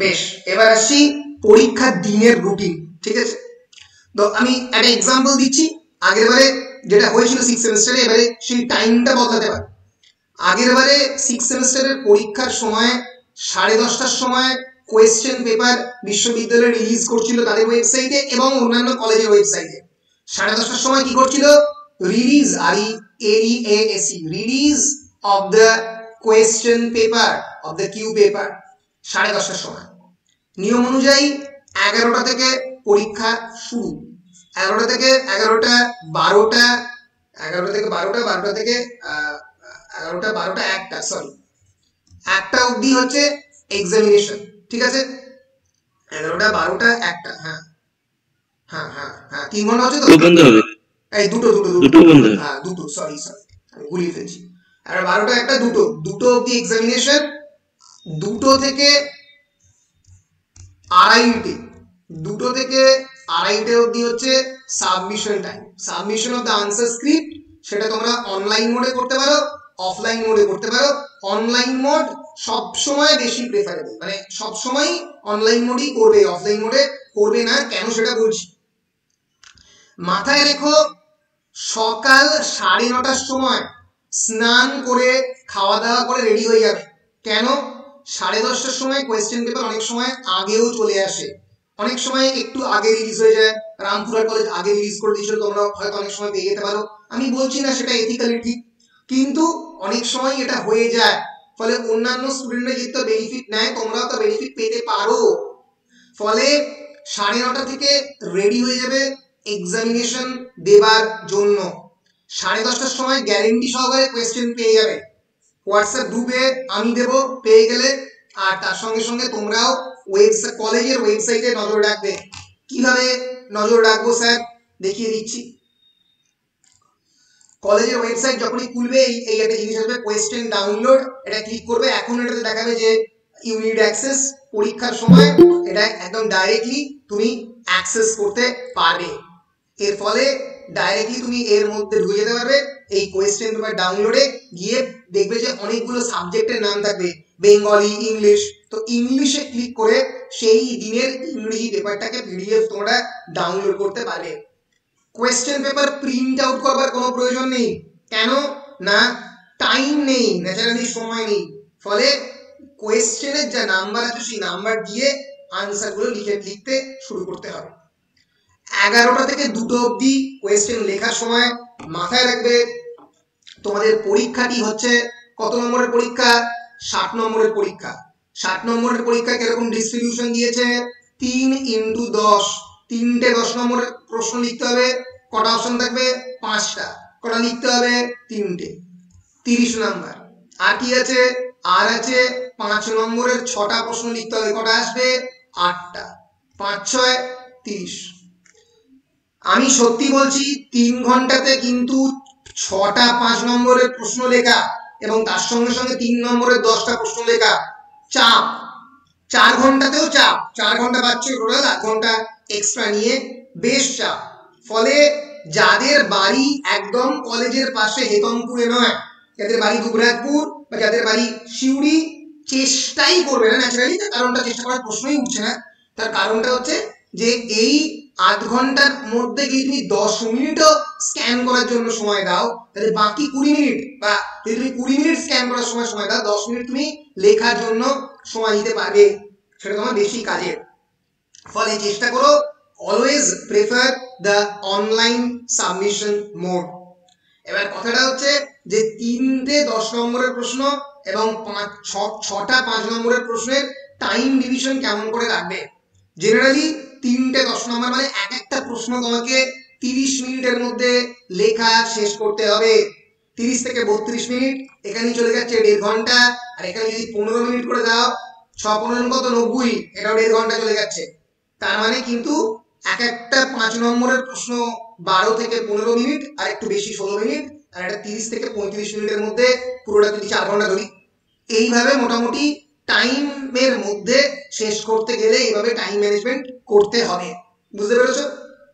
[SPEAKER 1] বেশ। এবার আসি পরীক্ষার দিনের রুটিন। ঠিক আছে, তো আমি একটা এক্সাম্পল দিচ্ছি। আগের বারে যেটা হয়েছিল 6 সেমিস্টারে, এবারে সেই টাইমটা বদলাতে পারে। আগের বারে 6 সেমিস্টারের পরীক্ষার সময় 10:30টার সময় কোয়েশ্চেন পেপার বিশ্ববিদ্যালয় রিলিজ করছিল তাদের ওয়েবসাইটে এবং অন্যান্য কলেজের ওয়েবসাইটে। 10:30টার সময় কি করছিল? Release, release of the question paper of the Q paper 10:30টার সময়। নিয়ম অনুযায়ী 11টা থেকে পরীক্ষা শুরু। 11টা থেকে 11টা 12টা, 11টা থেকে 12টা, 12টা থেকে 11টা 12টা 1টা, সরি 1টা অবধি হচ্ছে এক্সামিনেশন। ঠিক আছে, 11টা 12টা 1টা। হ্যাঁ হ্যাঁ হ্যাঁ হ্যাঁ 3 ঘন্টা হচ্ছে তো
[SPEAKER 2] বন্ধ হবে।
[SPEAKER 1] এই দুটো
[SPEAKER 2] বন্ধ।
[SPEAKER 1] হ্যাঁ দুটো, সরি আমি গুলিয়ে ফেলছি। আর 12টা 1টা দুটো অবধি এক্সামিনেশন। 2টো থেকে 2:30, 2টো থেকে 2:30 অবধি হচ্ছে submission time. Submission of the answer script, সেটা তোমরা অনলাইন মোডে করতে পারো, অফলাইন মোডে করতে পারো। অনলাইন মোড সব সময় বেশি প্রেফারেবল, মানে সব সময় অনলাইন মোডই করবে, অফলাইন মোডে করবে না। কেন সেটা বলছি, মাথায় রেখো সকাল 9:30টার সময় স্নান করে খাওয়া দাওয়া করে রেডি হয়ে যাবে। কেন? 10:30টার সময় কোয়েশ্চেন পেপার অনেক সময় আগেও চলে আসে, অনেক সময় একটু আগে রিলিজ হয়ে যায়। রামপুরহাট কলেজ আগে রিলিজ করে দিয়েছিল, তোমরা হয়তো অনেক সময় পেয়ে যেতে পারো। আমি বলছি না সেটা এথিক্যালি ঠিক, কিন্তু অনেক সময় এটা হয়ে যায়। ফলে অন্যান্য স্টুডেন্টরা যেহেতু বেনিফিট নেয়, তোমরাও তো বেনিফিট পেতে পারো। ফলে 9:30 থেকে রেডি হয়ে যাবে এক্সামিনেশন দেবার জন্য। 10:30টার সময় গ্যারেন্টি সহকারে কোয়েশ্চেন পেয়ে যাবে। হোয়াটসঅ্যাপ গ্রুপে আমি দেবো পেয়ে গেলে, আর তার সঙ্গে সঙ্গে তোমরাও কলেজের ওয়েবসাইটে নজর রাখবে। কিভাবে নজর রাখবো স্যার দেখিয়ে দিচ্ছি। কলেজের ওয়েবসাইট যখনই খুলবে এই একটা জিনিস আসবে, কোয়েশ্চেন ডাউনলোড। এটা ক্লিক করবে, এখন এটাতে দেখাবে যে ইউ নিড অ্যাক্সেস। পরীক্ষার সময় এটা একদম ডাইরেক্টলি তুমি অ্যাক্সেস করতে পারবে। এর ফলে ডাইরেক্টলি তুমি এর মধ্যে ঢুকে যেতে পারবে। এই কোয়েশ্চেন পেপার ডাউনলোডে গিয়ে দেখবে যে অনেকগুলো সাবজেক্টের নাম থাকবে, বেঙ্গলি, ইংলিশ। তো ইংলিশে ক্লিক করে সেই দিনের ইংরেজি পেপারটাকে পিডিএফ তোমরা ডাউনলোড করতে পারবে। কোয়েশ্চেন পেপার প্রিন্ট আউট করবার কোনো প্রয়োজন নেই। কেন না, টাইম নেই, ন্যাচারালি সময় নেই। ফলে কোয়েশ্চেনের যা নাম্বার আছে সেই নাম্বার দিয়ে আনসারগুলো লিখতে শুরু করতে হবে। 11টা থেকে 2টো অবধি কোয়েশ্চেন লেখার সময় মাথায় রাখবে তোমাদের পরীক্ষাটি হচ্ছে কত নম্বরের পরীক্ষা? 60 নম্বরের পরীক্ষা। 60 নম্বরের পরীক্ষা কিরকম ডিস্ট্রিবিউশন দিয়েছে? 3x10, 3টে 10 নম্বরের প্রশ্ন লিখতে হবে। কটা অপশন থাকবে? 5টা। কটা লিখতে হবে? 3টে, 30 নাম্বার। আর কি আছে? আর আছে 5 নম্বরের 6টা প্রশ্ন লিখতে হবে। কটা আসবে? 8টা। 5 6 30। আমি সত্যি বলছি 3 ঘন্টাতে কিন্তু 6টা 5 নম্বরের প্রশ্ন লেখা এবং তার সঙ্গে সঙ্গে 3 নম্বরের 10টা প্রশ্ন লেখা চাপ। 4 ঘন্টাতেও চাপ, 4 ঘন্টা পাচ্ছ টোটাল, 8 ঘন্টা এক্সট্রা নিয়ে বেশ চাপ। ফলে যাদের বাড়ি একদম কলেজের পাশে হেতমপুরে নয়, যাদের বাড়ি দুবরাজপুর বা যাদের বাড়ি সিউড়ি, চেষ্টাই করবে না ন্যাচারালি। তার কারণটা চেষ্টা করার প্রশ্নই উঠছে না। তার কারণটা হচ্ছে যে এই 8 ঘন্টার মধ্যে যদি তুমি 10 মিনিটও স্ক্যান করার জন্য সময় দাও, তাহলে বাকি 20 মিনিট, বা যদি তুমি 20 মিনিট স্ক্যান করার সময় দাও, 10 মিনিট তুমি লেখার জন্য সময় দিতে পারবে, সেটা তোমার বেশি কাজের। ফলে চেষ্টা করো, always prefer the online submission mode. এবার কথাটা হচ্ছে যে 3টে 10 নম্বরের প্রশ্ন এবং 6টা 5 নম্বরের প্রশ্নের টাইম ডিভিশন কেমন করে রাখবে। জেনারেলি 3টে 10 নম্বর মানে একটা প্রশ্ন তোমাকে 30 মিনিটের মধ্যে লেখা শেষ করতে হবে। 30 থেকে 32 মিনিট, এখানে চলে যাচ্ছে 1.5 ঘন্টা। আর এখানে যদি 15 মিনিট করে দাও, 6 15 কত 90, এটাও 1.5 ঘন্টা চলে যাচ্ছে। তার মানে কিন্তু একটা 5 নম্বরের প্রশ্ন 12 থেকে 15 মিনিট, আর একটু বেশি 16 মিনিট, আর একটা 30 থেকে 35 মিনিটের মধ্যে পুরোটা যদি 4 ঘন্টা ধরি, এইভাবে মোটামুটি টাইমের মধ্যে শেষ করতে গেলে এইভাবে টাইম ম্যানেজমেন্ট করতে হবে। বুঝতে পেরেছো?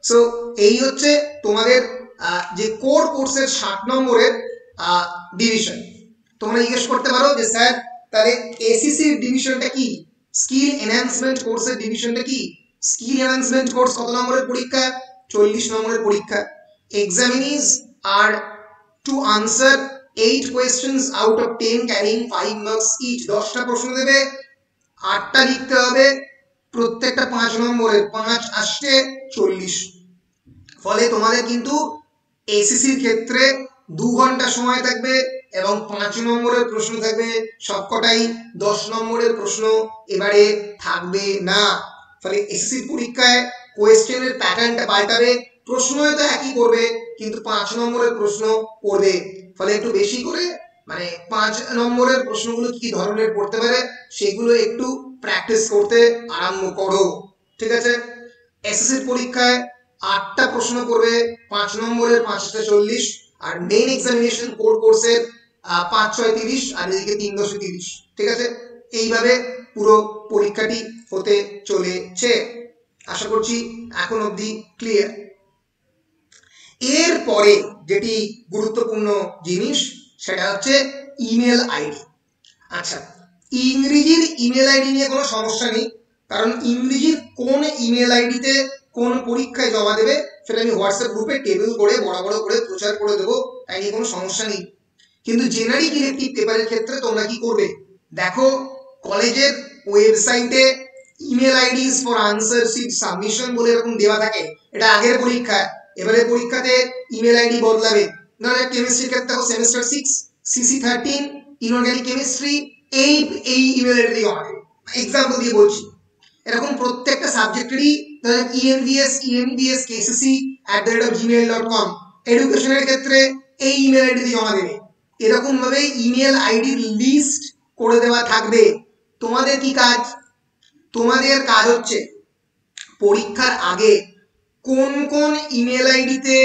[SPEAKER 1] সো এই হচ্ছে তোমাদের যে কোর কোর্সের 60 নম্বরের ডিভিশন। তোমরা জিজ্ঞেস করতে পারো যে স্যার তাহলে এসিসির ডিভিশনটা কি, স্কিল এনহ্যান্সমেন্ট কোর্সের ডিভিশনটা কি? স্কিল এনহ্যান্সমেন্ট কোর্স কত নম্বরের পরীক্ষা? 40 নম্বরের পরীক্ষা। Examinees are to answer 8 questions out of 10 carrying 5 marks each. 10টা প্রশ্ন দেবে, 8টা লিখতে হবে, প্রত্যেকটা 5 নম্বরের, 5 আসছে 40। ফলে তোমাদের কিন্তু এসিসির ক্ষেত্রে 2 ঘন্টা সময় থাকবে এবং 5 নম্বরের প্রশ্ন থাকবে সবকটাই 10 নম্বরের প্রশ্ন এবারে থাকবে না। ফলে এসএসসি পরীক্ষায় কোয়েশ্চেনের প্যাটার্নটা পাল্টাবে, প্রশ্ন হয়তো একই করবে কিন্তু 5 নম্বরের প্রশ্ন করবে। ফলে একটু বেশি করে মানে 5 নম্বরের প্রশ্নগুলো কি ধরনের পড়তে পারে সেগুলো একটু প্র্যাকটিস করতে আরম্ভ করো। ঠিক আছে? এসএসসি পরীক্ষায় 8টা প্রশ্ন করবে, 5 নম্বরের 5 40, আর মেইন এক্সামিনেশন কোর কোর্সের 5 6 30, আর এদিকে 3 10 30। ঠিক আছে? এইভাবে পুরো পরীক্ষাটি হতে চলেছে। আশা করছি এখন অবধি ক্লিয়ার। এরপরে যেটি গুরুত্বপূর্ণ জিনিস সেটা হচ্ছে ইমেল আইডি। আচ্ছা, ইংরেজির ইমেল আইডি নিয়ে কোনো সমস্যা নেই, কারণ ইংরেজির কোন ইমেল আইডিতে কোন পরীক্ষায় জমা দেবে সেটা আমি হোয়াটসঅ্যাপ গ্রুপে টেবিল করে বড় বড় করে প্রচার করে দেবো, তাই নিয়ে কোনো সমস্যা নেই। কিন্তু জেনারিক ইলেকটিভ পেপারের ক্ষেত্রে তোমরা কি করবে? দেখো কলেজের ওয়েবসাইটে email IDs for answer sheet submission বলে এরকম দেওয়া থাকে। এটা আগের পরীক্ষা, এবারে পরীক্ষাতে ইমেল আইডি বদলাবে। ধরো কেমিস্ট্রির ক্ষেত্রে দেখো সেমিস্টার 6 সিসি 13 ইনঅর্গানিক কেমিস্ট্রি, এই ইমেল আইডি জমা দেবে। এক্সাম্পল দিয়ে বলছি, এরকম প্রত্যেকটা সাবজেক্টেরই ধরো envskcc@gmail.com, এডুকেশনের ক্ষেত্রে এই ইমেল আইডি দিয়ে জমা দেবে। এরকম ভাবে ইমেল আইডির লিস্ট করে দেওয়া থাকবে। তোমাদের কি কাজ? তোমাদের কাজ হচ্ছে পরীক্ষার আগে কোন কোন ইমেল আইডিতে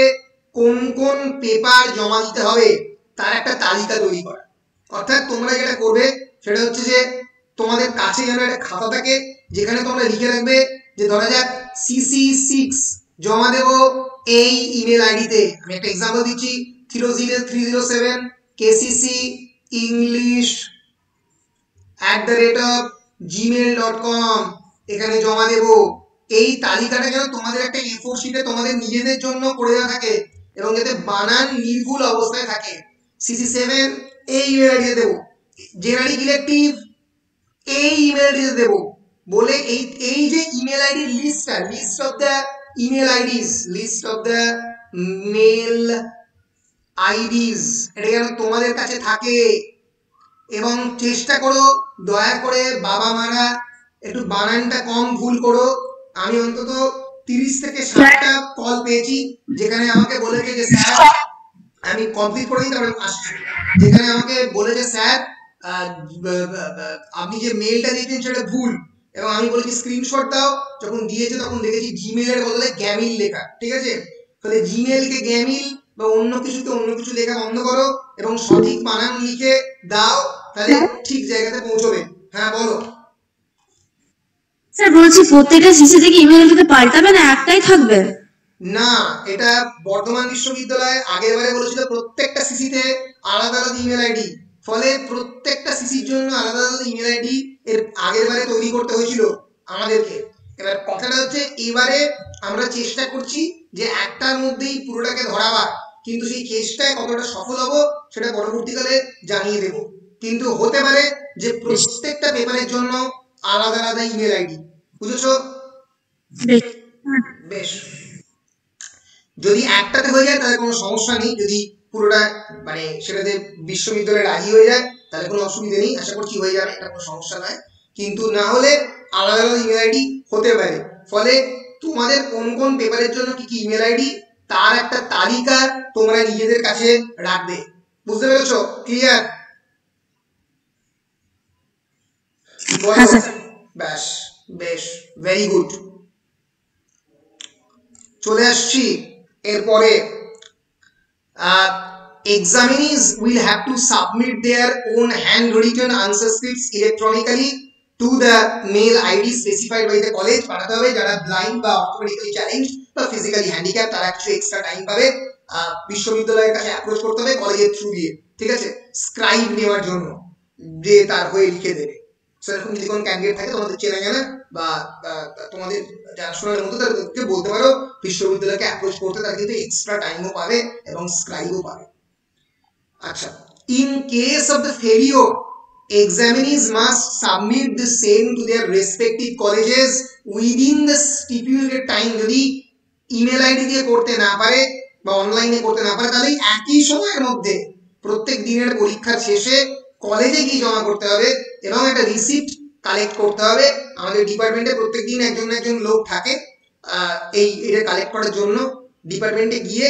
[SPEAKER 1] কোন কোন পেপার জমা দিতে হবে তার একটা তালিকা তৈরি করা। অর্থাৎ তোমরা যেটা করবে সেটা হচ্ছে যে তোমাদের কাছে যেন একটা খাতা থাকে যেখানে তোমরা লিখে রাখবে যে ধরা যাক CC6 জমা দেব এই ইমেল আইডিতে। আমি একটা এক্সাম্পল দিচ্ছি, 307 KCC English @gmail.com এখানে জমা দেব। এই তালিকাটা যেন তোমাদের একটা A4 শিটে তোমাদের নিজেদের জন্য করে দেওয়া থাকে এবং যাতে বানান নির্ভুল অবস্থায় থাকে। CC7 এই ইমেল আইডিতে দেবো, জেনারিক ইলেকটিভ এই ইমেল আইডিতে দেবো বলে এই যে ইমেল আইডির লিস্টটা, list of the email IDs, list of the mail IDs, এটা যেন তোমাদের কাছে থাকে। এবং চেষ্টা করো দয়া করে বাবা মারা একটু বানানটা কম ভুল করো। আমি অন্তত 30 থেকে 60টা কল পেয়েছি যেখানে আমাকে বলেছে যে স্যার, আমি কমপ্লিট করে দিই তারপরে আসছি, যেখানে আমাকে বলেছে স্যার আপনি যে মেলটা দিয়েছেন সেটা ভুল, এবং আমি বলেছি স্ক্রিনশট দাও, যখন দিয়েছে তখন দেখেছি জিমেল এর বদলে গ্যামিল লেখা। ঠিক আছে, তাহলে জিমেল কে গ্যামিল বা অন্য কিছুতে অন্য কিছু লেখা বন্ধ করো এবং সঠিক বানান লিখে দাও, তাহলে ঠিক জায়গাতে পৌঁছবে। হ্যাঁ বলো।
[SPEAKER 4] স্যার বলছি প্রত্যেকটা সিসি থেকে ইমেল আইডিতে পাল্টাবে না, একটাই থাকবে?
[SPEAKER 1] না, এটা বর্ধমান বিশ্ববিদ্যালয় আগেরবারে বলেছিল প্রত্যেকটা সিসিতে আলাদা আলাদা ইমেল আইডি, ফলে প্রত্যেকটা সিসির জন্য আলাদা আলাদা ইমেল আইডি এর আগেরবারে তৈরি করতে হয়েছিল আমাদেরকে। এবার কথাটা হচ্ছে এবারে আমরা চেষ্টা করছি যে একটার মধ্যেই পুরোটাকে ধরাবার, কিন্তু সেই চেষ্টায় কতটা সফল হব সেটা পরবর্তীকালে জানিয়ে দেব। কিন্তু হতে পারে যে প্রত্যেকটা পেপারের জন্য আলাদা আলাদা ইমেল আইডি, বুঝেছো? বেশ, যদি একটাতে হয়ে যায় তাহলে কোনো সমস্যা নেই, যদি পুরোটা মানে সেটাতে বিশ্ববিদ্যালয়ে রাজি হয়ে যায় তাহলে কোনো অসুবিধা নেই, আশা করছি হয়ে যাবে, এটা কোনো সমস্যা নয়। কিন্তু না হলে আলাদা আলাদা ইমেল আইডি হতে পারে, ফলে তোমাদের কোন কোন পেপারের জন্য কি কি ইমেল আইডি তার একটা তালিকা তোমরা নিজেদের কাছে রাখবে। বুঝতে পেরেছো? ক্লিয়ার? ব্যাস, বেশ, ভেরি গুড। চলে আসছি এরপরে। examinees will have to submit their own handwritten answer scripts electronically to the mail ID specified by the college। পাঠাতে হবে যারা ব্লাইন্ড বা অর্থোপেডিক্যালি চ্যালেঞ্জ বা ফিজিক্যালি হ্যান্ডিক্যাপ, তারা কিছু এক্সট্রা টাইম পাবে, বিশ্ববিদ্যালয়ের কাছে অ্যাপ্রোচ করতে হবে কলেজের থ্রু দিয়ে। ঠিক আছে, স্ক্রাইব নেওয়ার জন্য যে তার হয়ে লিখে দেবে। সেরকম যদি কোনো ক্যান্ডিডেট থাকে তোমাদের চেনা জানা বা তোমাদের জানাশোনার মধ্যে, তাদেরকে বলতে পারো বিশ্ববিদ্যালয়কে অ্যাপ্রোচ করতে, তারা কিন্তু এক্সট্রা টাইমও পাবে এবং স্ক্রাইবও পাবে। আচ্ছা, in case of the failure, examinees must submit the same to their respective colleges within the stipulated time। যদি ইমেল আইডি দিয়ে করতে না পারে বা অনলাইনে করতে না পারে তাহলে একই সময়ের মধ্যে প্রত্যেক দিনের পরীক্ষার শেষে কলেজে গিয়ে জমা করতে হবে এবং একটা রিসিপ্ট কালেক্ট করতে হবে। আমাদের ডিপার্টমেন্টে প্রত্যেকদিন একজন না একজন লোক থাকে এটা কালেক্ট করার জন্য। ডিপার্টমেন্টে গিয়ে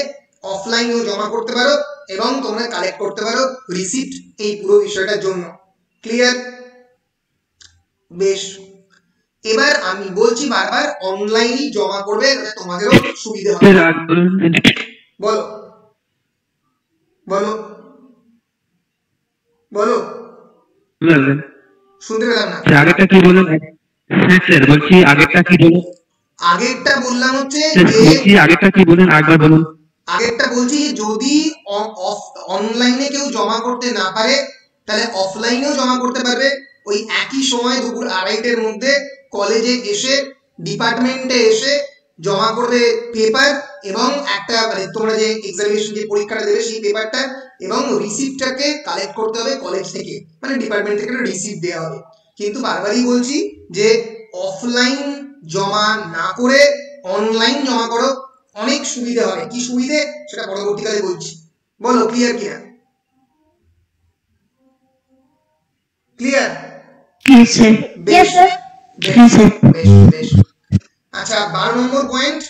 [SPEAKER 1] অফলাইনেও জমা করতে পারো এবং তোমরা কালেক্ট করতে পারো রিসিপ্ট এই পুরো বিষয়টার জন্য। ক্লিয়ার? বেশ, এবার আমি বলছি বারবার অনলাইনেই জমা করবে, তোমাদেরও সুবিধা হবে। বলো বলো বলো, শুনতে পেলাম না।
[SPEAKER 2] আগেরটা কি বলুন স্যার? বলছি আগেরটা কি বলুন?
[SPEAKER 1] আগেরটা বললাম হচ্ছে
[SPEAKER 2] আগেরটা কি বলুন, একবার বলুন।
[SPEAKER 1] আগেরটা বলছি যদি অনলাইনে কেউ জমা করতে না পারে তাহলে অফলাইনেও জমা করতে পারবে। ওই একই সময় দুপুর 2:30টার মধ্যে কলেজে এসে ডিপার্টমেন্টে এসে জমা করবে পেপার এবং একটা মানে তোমরা যে এক্সামিনেশন যে পরীক্ষাটা দেবে সেই পেপারটা এবং রিসিপ্টটাকে কালেক্ট করতে হবে কলেজ থেকে, মানে ডিপার্টমেন্ট থেকে রিসিপ্ট দেওয়া হবে। কিন্তু বারবারই বলছি যে অফলাইন জমা না করে অনলাইন জমা করো, অনেক সুবিধা হবে। কি সুবিধে সেটা পরবর্তীকালে বলছি। বলো ক্লিয়ার কিনা? ক্লিয়ার? বেশ বেশ। আচ্ছা, 12 নম্বর point,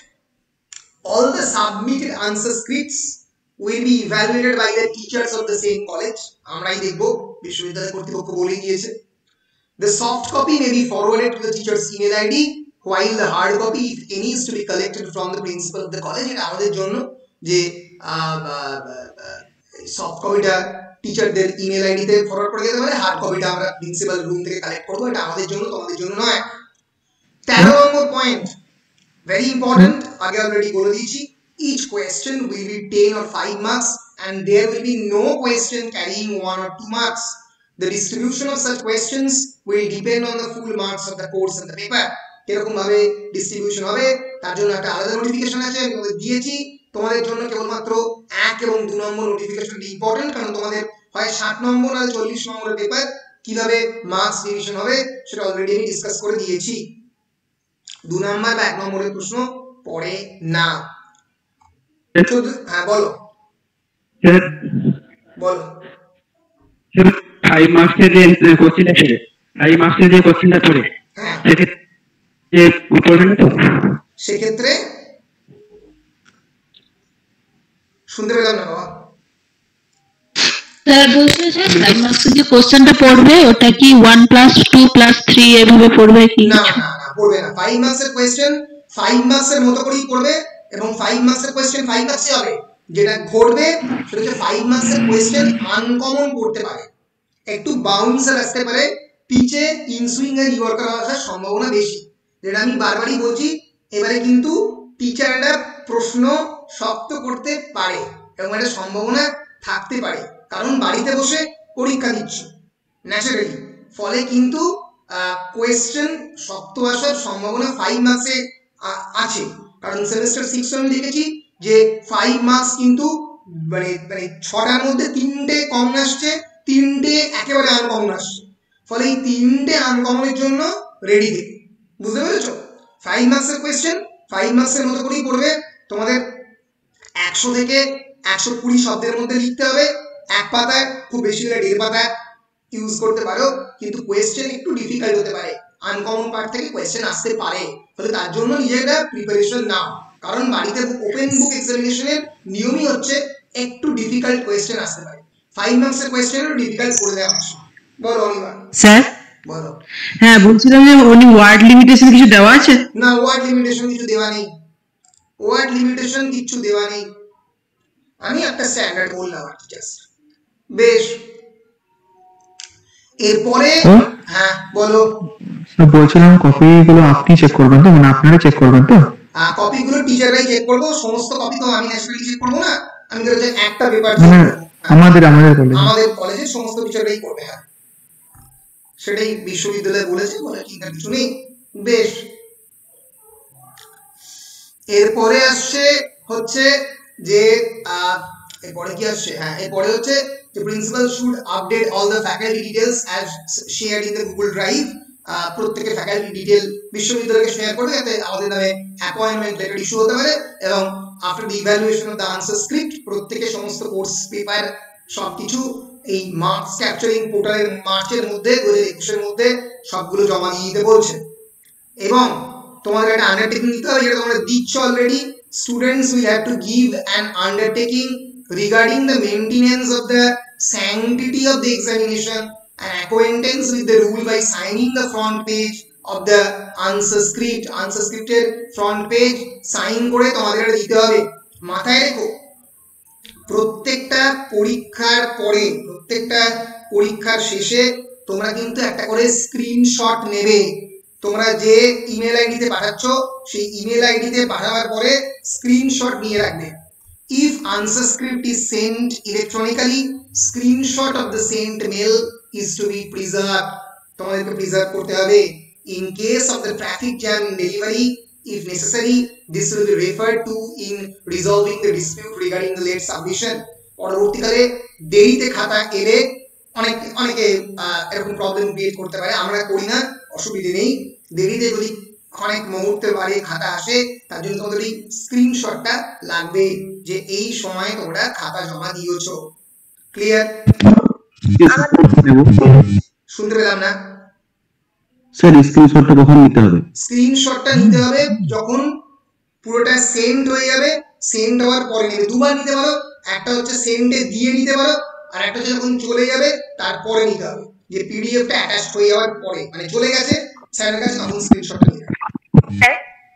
[SPEAKER 1] all the submitted answer scripts will be evaluated by the teachers of the same college। আমরাই দেখবো, বিশ্ববিদ্যালয় কর্তৃপক্ষ বলে দিয়েছে। The soft copy may be forwarded to the teacher's email ID while the hard copy, if any, is to be collected from the principal of the college। এটা আমাদের জন্য যে সফট কপিটা টিচারদের ইমেল আইডিতে ফরওয়ার্ড করে দিতে পারে, হার্ড কপিটা আমরা প্রিন্সিপাল রুম থেকে কালেক্ট করবো। এটা আমাদের জন্য, তোমাদের জন্য নয়। 13 নম্বর পয়েন্ট, ভেরি ইম্পর্টেন্ট, আগে অলরেডি বলে দিয়েছি। Each question will be 10 or 5 marks and there will be no question carrying 1 or 2 marks। The distribution of such questions will depend on the full marks of the course and the paper. কিরকম ভাবে ডিস্ট্রিবিউশন হবে তার জন্য একটা আলাদা নোটিফিকেশন আছে, আমি তোমাদের দিয়েছি। তোমাদের জন্য কেবলমাত্র 1 এবং 2 নম্বর নোটিফিকেশনটি ইম্পর্টেন্ট, কারণ তোমাদের হয় 60 নম্বর আর 40 নম্বরের পেপার, কিভাবে মার্কস ডিভিশন হবে সেটা অলরেডি আমি ডিসকাস করে দিয়েছি। 2 নম্বর বা 1 নম্বরের প্রশ্ন পড়ে না। হ্যাঁ বলো বলো।
[SPEAKER 2] 5 মার্কসের যে কোশ্চেন আছে, 5 মার্কসের যে কোশ্চেনটা পড়ে
[SPEAKER 1] সেক্ষেত্রে শুনতে পেলাম না বাবা।
[SPEAKER 3] স্যার বলছে স্যার 5 মার্কসের যে কোশ্চেনটা পড়বে ওটা কি 1 + 2 + 3 এভাবে পড়বে কি?
[SPEAKER 1] না না না পড়বে না। 5 মার্কসের কোশ্চেন 5 মার্কসের মতো করেই পড়বে এবং 5 মার্কসের কোশ্চেন 5 মার্কসই হবে। যেটা ঘটবে সেটা হচ্ছে 5 মার্কসের কোশ্চেন আনকমন করতে পারে, একটু বাউন্সার আসতে পারে, পিচে ইনসুইং এর ইয়র্কার আসার সম্ভাবনা বেশি। যেটা আমি বারবারই বলছি, এবারে কিন্তু টিচাররা প্রশ্ন শক্ত করতে পারে এবং একটা সম্ভাবনা থাকতে পারে, কারণ বাড়িতে বসে পরীক্ষা দিচ্ছ ন্যাচারালি, ফলে কিন্তু কোয়েশ্চেন শক্ত আসার সম্ভাবনা 5 মার্কসে আছে। কারণ সেমিস্টার 6 আমি দেখেছি যে 5 মার্কস কিন্তু মানে 6টার মধ্যে 3টে কমন আসছে, 3টে একেবারে আনকমন আসছে, ফলে এই 3টে আনকমনের জন্য রেডি থেকে, বুঝতে পেরেছো? 5 মার্কসের কোয়েশ্চেন 5 মার্কসের মতো করেই পড়বে। তোমাদের 100 থেকে 120 শব্দের মধ্যে লিখতে হবে, এক পাতায়, খুব বেশি হলে 1.5 পাতায় ইউজ করতে পারো, কিন্তু কোয়েশ্চেন একটু ডিফিকাল্ট হতে পারে, আনকমন পার্ট থেকে কোয়েশ্চেন আসতে পারে, ফলে তার জন্য নিজেরা প্রিপারেশন নাও। কারণ বাড়িতে ওপেন বুক এক্সামিনেশনের নিয়মই হচ্ছে একটু ডিফিকাল্ট কোয়েশ্চেন আসতে পারে। 5 মার্কসের কোয়েশ্চেনও ডিফিকাল্ট করে দেওয়া হচ্ছে। বলো অনির্বাণ।
[SPEAKER 2] স্যার
[SPEAKER 1] বলো।
[SPEAKER 2] হ্যাঁ বলছিলাম যে উনি ওয়ার্ড লিমিটেশন কিছু দেওয়া আছে?
[SPEAKER 1] না, ওয়ার্ড লিমিটেশন কিছু দেওয়া নেই, ওয়ার্ড লিমিটেশন কিছু দেওয়া নেই, আমি একটা স্ট্যান্ডার্ড বললাম আর কি জাস্ট। বেশ, এরপরে হ্যাঁ বলো।
[SPEAKER 2] বলছিলাম কপিগুলো আপনি চেক করবেন তো, মানে আপনারা চেক করবেন তো?
[SPEAKER 1] কপিগুলো টিচাররাই চেক করবো, সমস্ত কপি তো আমি ন্যাচারালি চেক করবো না, আমি ধরো যে একটা পেপার আমাদের কলেজের সমস্ত টিচাররাই করবে। হ্যাঁ সেটাই বিশ্ববিদ্যালয় বলেছে, বলে চিন্তা কিছু নেই। বেশ, এরপরে আসছে হচ্ছে যে এরপরে কি আসছে, হ্যাঁ এরপরে হচ্ছে the principal should update all the faculty details as shared in the Google Drive. প্রত্যেকের ফ্যাকাল্টি ডিটেল বিশ্ববিদ্যালয়কে শেয়ার করবে যাতে আমাদের নামে অ্যাপয়েন্টমেন্ট লেটার ইস্যু হতে পারে, এবং after the evaluation of the answer script প্রত্যেকের সমস্ত কোর্স পেপার সবকিছু এই মার্কস ক্যাপচারিং পোর্টালের মার্চের মধ্যে 2021 মধ্যে সবগুলো জমা দিয়ে দিতে বলছে। এবং তোমাদের একটা আন্ডারটেকিং নিতে হবে, যেটা তোমরা দিচ্ছ already. Students will have to give an undertaking regarding the maintenance of the sanctity of the examination and acquaintance with the rule by signing the front page of the answer script. Answer script এর front page সাইন করে তোমাদের দিতে হবে। মাথায় রেখো, প্রত্যেকটা পরীক্ষার পরে, প্রত্যেকটা পরীক্ষার শেষে তোমরা কিন্তু একটা করে স্ক্রিনশট নেবে। তোমরা যে ইমেল আইডিতে পাঠাচ্ছ সেই ইমেল আইডিতে পাঠাবার পরে স্ক্রিনশট নিয়ে রাখবে। If answer script is sent electronically, screenshot of the sent mail is to be preserved. তোমাদেরকে প্রিজার্ভ করতে হবে। In case of the traffic jam in delivery, if necessary, this will be referred to in resolving the dispute regarding the late submission. পরবর্তীকালে দেরিতে খাতা এলে অনেকে এরকম প্রবলেম ক্রিয়েট করতে পারে, আমরা করি না, অসুবিধে নেই। দেরিতে যদি অনেক মুহূর্তে বাড়ি খাতা আসে, তার জন্য তোমাদের এই স্ক্রিনশটটা লাগবে যে এই সময় তোমরা খাতা জমা দিয়েছো। ক্লিয়ার? শুনতে পেলাম না
[SPEAKER 2] স্যার। স্ক্রিনশটটা কখন নিতে হবে?
[SPEAKER 1] স্ক্রিনশটটা নিতে হবে যখন পুরোটা সেন্ড হয়ে যাবে, সেন্ড হওয়ার পরে নেবে। দুবার নিতে পারো, একটা হচ্ছে সেন্ডে দিয়ে নিতে পারো, আর একটা হচ্ছে যখন চলে যাবে তারপরে নিতে হবে, যে পিডিএফটা অ্যাটাচড হয়ে যাওয়ার পরে, মানে চলে গেছে স্যারের কাছে, তখন স্ক্রিনশটটা নিতে হবে।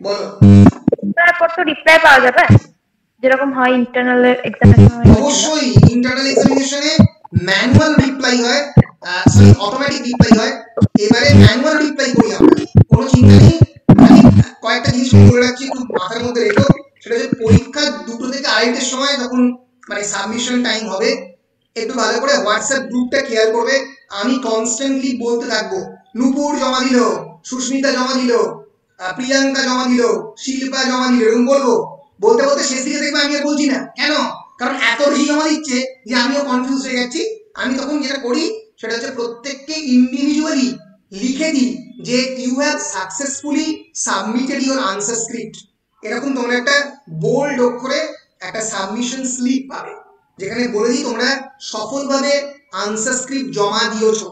[SPEAKER 1] বলো।
[SPEAKER 5] তারপর তো রিপ্লাই পাওয়া যাবে যেরকম হয় ইন্টারনাল এক্সামিনেশনে?
[SPEAKER 1] অবশ্যই ইন্টারনাল এক্সামিনেশনে ম্যানুয়াল রিপ্লাই হয়, সরি অটোমেটিক রিপ্লাই হয়। এবারে ম্যানুয়াল রিপ্লাই করি আমরা, কোনো চিন্তা নেই। আমি কয়েকটা জিনিস বলে রাখছি, একটু মাথার মধ্যে রেখো। সেটা হচ্ছে পরীক্ষা 2টো থেকে 2:30টার সময় যখন মানে সাবমিশন টাইম হবে, একটু ভালো করে হোয়াটসঅ্যাপ গ্রুপটা খেয়াল করবে। আমি কনস্ট্যান্টলি বলতে থাকবো নূপুর জমা দিল, সুস্মিতা জমা দিল, প্রিয়াঙ্কা জমা দিল, শিল্পা জমা দিল, এরকম বলবো। বলতে বলতে শেষ দিকে দেখবে আমি আর বলছি না। কেন? কারণ এত বেশি জমা দিচ্ছে যে আমিও কনফিউজ হয়ে যাচ্ছি। আমি তখন যেটা করি সেটা হচ্ছে প্রত্যেককে ইন্ডিভিজুয়ালি লিখে দিই যে you have successfully submitted your answer script. এরকম তোমরা একটা বোল্ড অক্ষরে একটা সাবমিশন স্লিপ পাবে, যেখানে বলে দিই তোমরা সফলভাবে আনসার স্ক্রিপ্ট জমা দিয়েছো।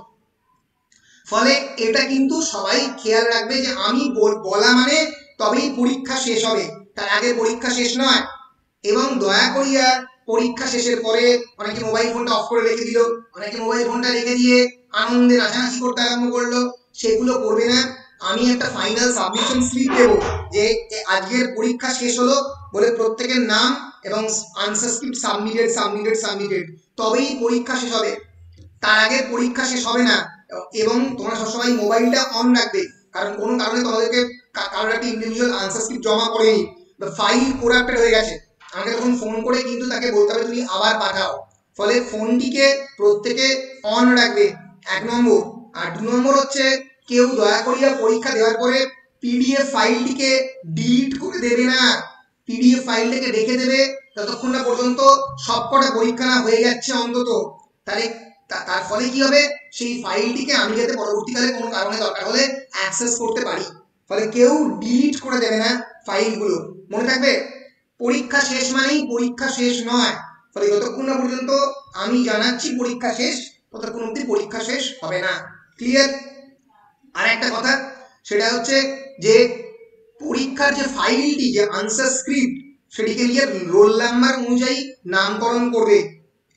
[SPEAKER 1] ফলে এটা কিন্তু সবাই খেয়াল রাখবে যে আমি বলা মানে তবেই পরীক্ষা শেষ হবে, তার আগে পরীক্ষা শেষ নয়। এবং দয়া করিয়া পরীক্ষা শেষের পরে অনেকে মোবাইল ফোনটা অফ করে রেখে দিল, অনেকে মোবাইল ফোনটা রেখে দিয়ে আনন্দে নাচানাচি করতে আরম্ভ করলো, সেগুলো করবে না। আমি একটা ফাইনাল সাবমিশন স্লিপ দেবো যে আজকের পরীক্ষা শেষ হলো বলে প্রত্যেকের নাম এবং answer script submitted submitted submitted, তবেই পরীক্ষা শেষ হবে, তার আগে পরীক্ষা শেষ হবে না। এবং তোমরা সবসময় মোবাইলটা অন রাখবে, কারণ কোনো কারণে তোমাদেরকে কারোর একটা ইন্ডিভিজুয়াল আনসার স্ক্রিপ্ট জমা করেনি বা ফাইল করাপ্টেড হয়ে গেছে, আমাকে তখন ফোন করে কিন্তু তাকে বলতে হবে তুমি আবার পাঠাও। ফলে ফোনটিকে প্রত্যেকে অন রাখবে, 1 নম্বর। আর 2 নম্বর হচ্ছে কেউ দয়া করিয়া পরীক্ষা দেওয়ার পরে পিডিএফ ফাইলটিকে ডিলিট করে দেবে না। পিডিএফ ফাইলটাকে রেখে দেবে ততক্ষণ না পর্যন্ত সবকটা পরীক্ষা না হয়ে যাচ্ছে অন্তত। তাহলে তার ফলে কি হবে, সেই ফাইলটিকে আমি যাতে পরবর্তীকালে কোনো কারণে দরকার হলে অ্যাক্সেস করতে পারি। ফলে কেউ ডিলিট করে দেবে না ফাইলগুলো, মনে থাকবে। পরীক্ষা শেষ মানেই পরীক্ষা শেষ নয়। ফলে যতক্ষণ না পর্যন্ত আমি জানাচ্ছি পরীক্ষা শেষ, ততক্ষণ অবধি পরীক্ষা শেষ হবে না। ক্লিয়ার? আর একটা কথা, সেটা হচ্ছে যে পরীক্ষার যে ফাইলটি, যে আনসার স্ক্রিপ্ট, সেটিকে নিয়ে রোল নাম্বার অনুযায়ী নামকরণ করবে।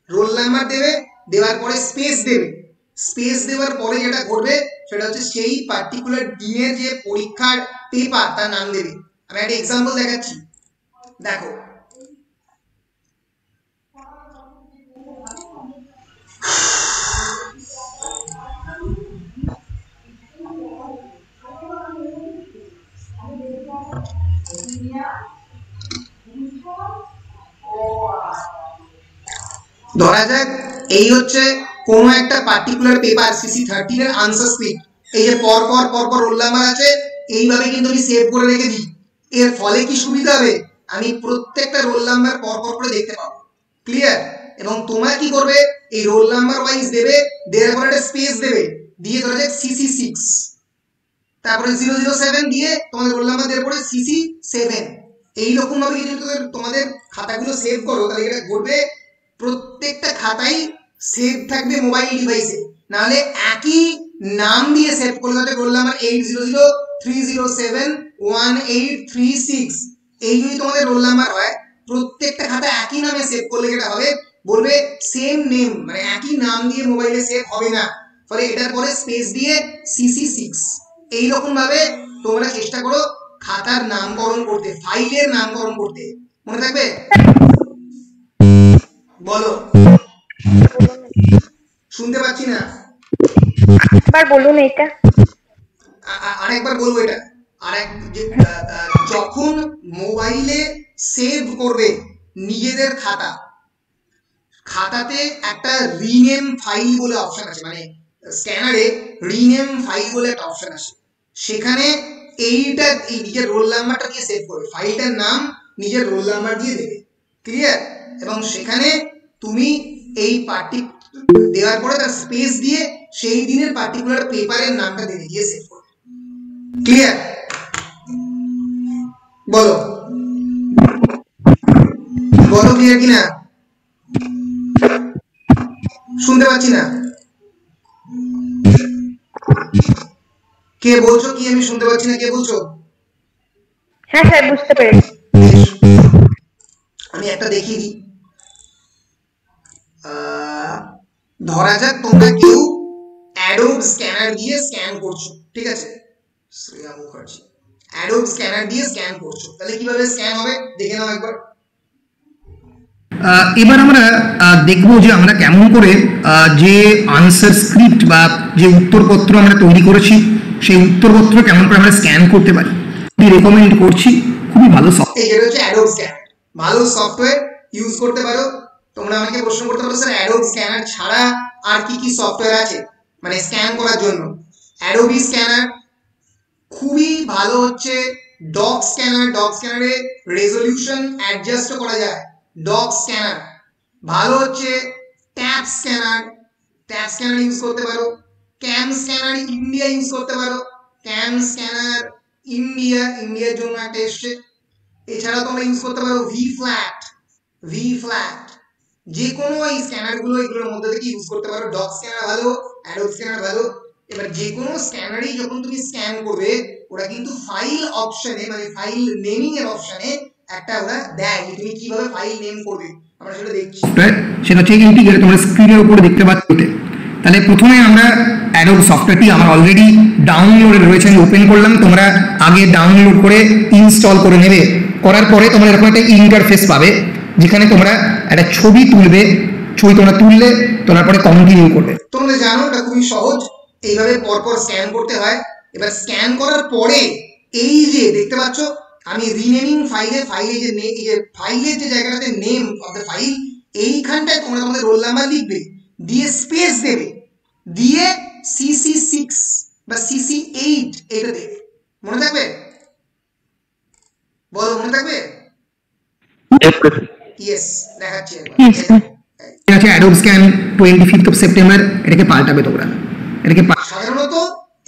[SPEAKER 1] রোল নাম্বার দেবে, দেওয়ার পরে স্পেস দেবে। স্পেস দেওয়ার পরে যেটা ঘটবে সেটা হচ্ছে সেই পার্টিকুলার দিনের যে পরীক্ষার পেপার তার নাম দেবে। আমি একটা এক্সাম্পল দেখাচ্ছি, দেখো। ধরা যাক এই হচ্ছে কোন একটা পার্টিকুলার পেপার CC13 এর আনসার স্ক্রিপ্ট। এই যে পর পর রোল নাম্বার আছে, এইভাবে কিন্তু আমি সেভ করে রেখে দিই। এর ফলে কি সুবিধা হবে, আমি প্রত্যেকটা রোল নাম্বার পর করে দেখতে পাবো। ক্লিয়ার? এবং তোমরা কি করবে, এই রোল নাম্বার ওয়াইজ দেবে, দেওয়ার পরে একটা স্পেস দেবে, দিয়ে ধরা যাক CC6, তারপরে 007 দিয়ে তোমাদের রোল নাম্বার দেওয়ার পরে CC7। এইরকম ভাবে যদি তোমাদের খাতাগুলো সেভ করো, তাহলে এটা ঘটবে প্রত্যেকটা খাতাই সেভ থাকবে মোবাইল ডিভাইসে। নাহলে একই নাম দিয়ে সেভ করলে হবে রোল নাম্বার 8003071836, এই যদি তোমাদের রোল নাম্বার হয়, প্রত্যেকটা খাতা একই নামে সেভ করলে যেটা হবে, বলবে সেম নেম, মানে একই নাম দিয়ে মোবাইলে সেভ হবে না। ফলে এটার পরে স্পেস দিয়ে CC6। এইরকম ভাবে তোমরা চেষ্টা করো খাতার নামকরণ করতে, ফাইলের নামকরণ করতে, মনে থাকবে? বলো, শুনতে পাচ্ছি না,
[SPEAKER 5] একবার বলুন এটা।
[SPEAKER 1] আরেকবার বলবো এটা। যখন মোবাইলে সেভ করবে নিজেদের খাতাতে একটা রিনেম ফাইল বলে অপশন আছে, মানে স্ক্যানারে রিনেম ফাইল বলে একটা অপশন আছে। সেখানে এইটা এই নিজের রোল নাম্বারটা দিয়ে সেভ করবে, ফাইলটার নাম নিজের রোল নাম্বার দিয়ে দেবে। ক্লিয়ার? এবং সেখানে তুমি এই দেওয়ার পরে তার স্পেস দিয়ে সেই দিনের পার্টিকুলার পেপারের নামটা দিয়ে সেভ করবে। ক্লিয়ার? বলো ক্লিয়ার কিনা? শুনতে পাচ্ছি না, কে বলছো কি আমি শুনতে পাচ্ছি না, কে বলছো?
[SPEAKER 5] হ্যাঁ স্যার, বুঝতে পেরেছি।
[SPEAKER 1] আমি একটা দেখিয়ে দিই। ধরা যাক তোমরা কেউ অ্যাডোব স্ক্যানার দিয়ে স্ক্যান করছো, ঠিক আছে? শ্রেয়া মুখার্জি অ্যাডোব স্ক্যানার দিয়ে স্ক্যান করছো, তাহলে কিভাবে স্ক্যান হবে দেখে নাও একবার।
[SPEAKER 2] এবার আমরা দেখবো যে আমরা কেমন করে যে আনসার স্ক্রিপ্ট বা যে উত্তরপত্র আমরা তৈরি করেছি সেই উত্তরপত্র কেমন করে আমরা স্ক্যান করতে পারি। আমি রেকমেন্ড করছি, খুবই ভালো সফটওয়্যার।
[SPEAKER 1] এই যেটা হচ্ছে অ্যাডোব স্ক্যানার, ভালো সফটওয়্যার, ইউজ করতে পারো। তোমরা আমাকে প্রশ্ন করতে পারো স্যার অ্যাডোব স্ক্যানার ছাড়া আর কি কি সফটওয়্যার আছে। মানে স্ক্যান করার জন্য। অ্যাডোবি স্ক্যানার খুবই ভালো হচ্ছে। ডগ স্ক্যানারে রেজলিউশন অ্যাডজাস্ট করা যায়। ডগ স্ক্যানার ভালো হচ্ছে। ট্যাব স্ক্যানার ইউজ করতে পারো। ক্যাম স্ক্যানার ইন্ডিয়া ইউজ করতে পারো। ক্যাম স্ক্যানার ইন্ডিয়ার জন্য একটা এসছে। এছাড়া তোমরা ইউজ করতে পারো ভি ফ্ল্যাট যে কোনো এই স্ক্যানারগুলো এগুলোর মধ্যে থেকে ইউজ করতে পারো। ডগ স্ক্যানার ভালো, অ্যাডোব স্ক্যানার ভালো। এবার যে কোনো স্ক্যানারই যখন তুমি স্ক্যান করবে ওরা কিন্তু ফাইল অপশনে মানে ফাইল নেমিং এর অপশনে একটা ওরা দেয় যে তুমি কিভাবে ফাইল নেম করবে। আমরা সেটা দেখছি,
[SPEAKER 2] সেটা হচ্ছে ইন্টিগ্রেট, তোমরা স্ক্রিনের উপরে দেখতে পাচ্ছ। তাহলে প্রথমে আমরা অ্যাডোব সফটওয়্যারটি আমার অলরেডি ডাউনলোডে রয়েছে, আমি ওপেন করলাম। তোমরা আগে ডাউনলোড করে ইনস্টল করে নেবে। করার পরে তোমরা এরকম একটা ইন্টারফেস পাবে যেখানে তোমরা একটা ছবি তুলবে। ছবি তোমরা তুললে তোলার পরে কন্টিনিউ করবে।
[SPEAKER 1] তোমরা জানো এটা খুবই সহজ, এইভাবে পরপর স্ক্যান করতে হয়। এবার স্ক্যান করার পরে এই যে দেখতে পাচ্ছ আমি রিনেমিং ফাইলের যে জায়গাটাতে নেম অফ দ্য ফাইল, এইখানটায় তোমরা তোমাদের রোল নাম্বার লিখবে, দিয়ে স্পেস দেবে, দিয়ে CC6 বা CC8 এটা দেবে। মনে থাকবে? বলো মনে থাকবে? ইয়েস, দেখাচ্ছি একবার।
[SPEAKER 2] আছে অ্যাডোব স্ক্যান 25 সেপ্টেম্বর, এটাকে পাল্টাবে তোমরা। এটাকে
[SPEAKER 1] সাধারণত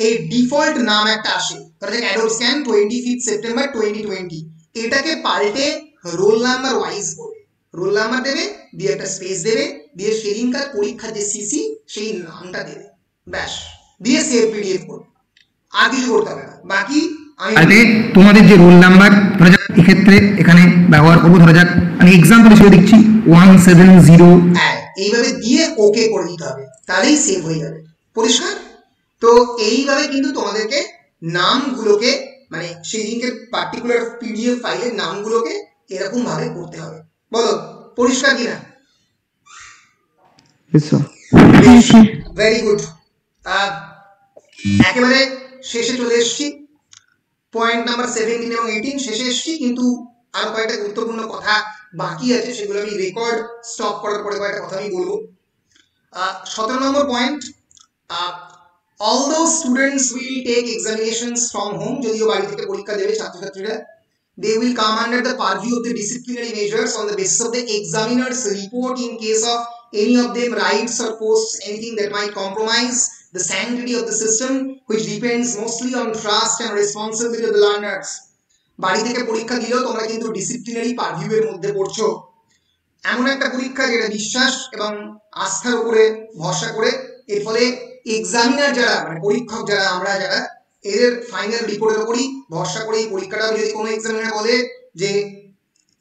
[SPEAKER 1] এই ডিফল্ট নাম একটা আসে, ধরো অ্যাডোব স্ক্যান 25 সেপ্টেম্বর 2020, এটাকে পাল্টে রোল নাম্বার ওয়াইজ করবে। রোল নাম্বার দেবে, দিয়ে একটা স্পেস দেবে, দিয়ে সেদিনকার পরীক্ষার যে সিসি সেই নামটা দেবে, ব্যাস, দিয়ে সেভ পিডিএফ করবে। আর কিছু করতে হবে না। বাকি আমি
[SPEAKER 2] তোমাদের যে রোল নাম্বার ধরা যাক এক্ষেত্রে এখানে ব্যবহার করবো, ধরা যাক আমি এক্সাম্পল হিসেবে দিচ্ছি 170।
[SPEAKER 1] এইভাবে দিয়ে ওকে করে দিতে হবে, তাহলেই সেভ হয়ে যাবে। পরিষ্কার? তো এইভাবে কিন্তু তোমাদেরকে নামগুলোকে মানে সেই দিনকের পার্টিকুলার পিডিএফ ফাইলের নামগুলোকে এরকম ভাবে করতে হবে। বলো পরিষ্কার কিনা? Very good. একেবারে শেষে চলে এসেছি, পয়েন্ট নাম্বার 17 এবং 18 শেষে এসেছি, কিন্তু আর কয়েকটা গুরুত্বপূর্ণ কথা বাকি আছে, সেগুলো আমি রেকর্ড স্টপ করার পরে কয়েকটা কথা আমি বলবো। 17 নম্বর point, although students will take examinations from home, যদিও বাড়ি থেকে পরীক্ষা দেবে ছাত্রছাত্রীরা, they will come under the purview of the disciplinary measures on the basis of the examiner's report in case of any of them writes or posts anything that might compromise the sanctity of the system, which depends mostly on trust and responsibility of the learners. বাড়ি থেকে পরীক্ষা দিলেও তোমরা কিন্তু ডিসিপ্লিনারি পারভিউ এর মধ্যে পড়ছো। এমন একটা পরীক্ষা যেটা বিশ্বাস এবং আস্থার উপরে ভরসা করে, এর ফলে এক্সামিনার যারা মানে পরীক্ষক যারা আমরা যারা এদের ফাইনাল রিপোর্টের উপরই ভরসা করে এই পরীক্ষাটা, যদি কোনো এক্সামিনার বলে যে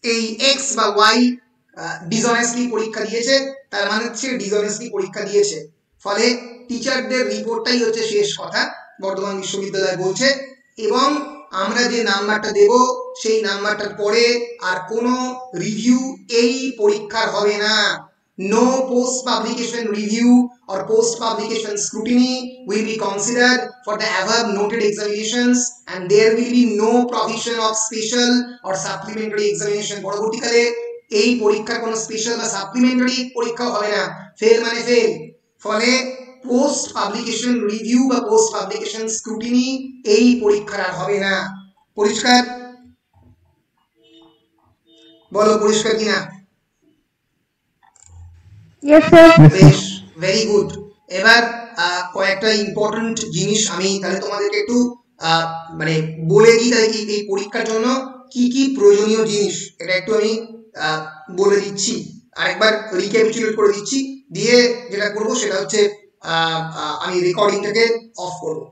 [SPEAKER 1] এই এক্স বা ওয়াই ডিসঅনেস্টলি পরীক্ষা দিয়েছে, তার মানে হচ্ছে ডিসঅনেস্টলি পরীক্ষা দিয়েছে। ফলে টিচারদের রিপোর্টটাই হচ্ছে শেষ কথা, বর্ধমান বিশ্ববিদ্যালয় বলছে। এবং আমরা যে নাম্বারটা দেব সেই নাম্বারটার পরে আর কোনো রিভিউ এই পরীক্ষার হবে না। No post publication review or post publication scrutiny will be considered for the above noted examinations, and there will be no provision of special or supplementary examination. পরবর্তীকালে এই পরীক্ষা কোনো স্পেশাল বা সাপ্লিমেন্টারি পরীক্ষা হবে না, ফেল মানে ফেল। ফলে পোস্ট পাবলিকেশন রিভিউ বা পোস্ট পাবলিকেশন স্ক্রুটিনি এই পরীক্ষার আর হবে না। পরিষ্কার? বলো পরিষ্কার কিনা?
[SPEAKER 5] Yes sir.
[SPEAKER 1] বেশ, ভেরি গুড। এবার কয়েকটা ইম্পর্টেন্ট জিনিস আমি তাহলে তোমাদেরকে একটু মানে বলে দিই, তাহলে এই পরীক্ষার জন্য কি কি প্রয়োজনীয় জিনিস এটা একটু আমি বলে দিচ্ছি, আরেকবার রিক্যাপিচুলেট করে দিচ্ছি, দিয়ে যেটা করব সেটা হচ্ছে আমি রেকর্ডিংটাকে অফ করব।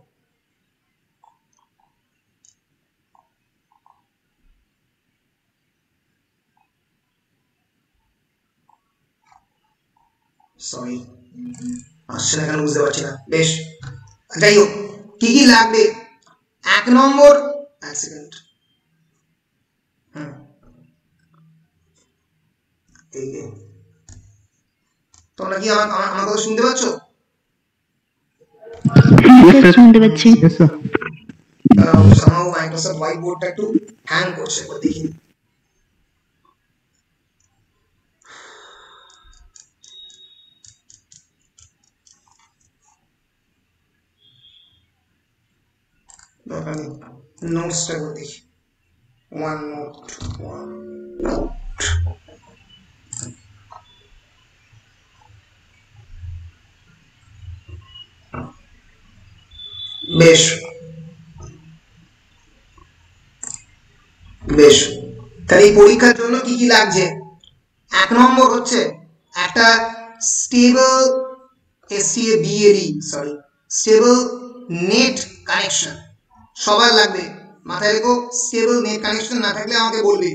[SPEAKER 1] সরি আসছে না কেন বুঝতে পারছি না। বেশ, যাই হোক, কি কি লাগবে? 1 নম্বর, এক সেকেন্ড, তোমরা কি আমার কথা শুনতে পাচ্ছ?
[SPEAKER 4] শুনতে পাচ্ছি।
[SPEAKER 1] somehow Microsoft whiteboard টা একটু হ্যাং করছে, দেখি। দরকার নেই, নোটসটা করে দেখি। ওয়ান নোট, বেশ বেশ। তাহলে এই পরীক্ষার জন্য কি কি লাগছে? 1 নম্বর হচ্ছে একটা স্টেবল স্টেবল নেট কানেকশন সবার লাগবে, মাথায় রেখো। স্টেবল নেট কানেকশন না থাকলে আমাকে বলবে।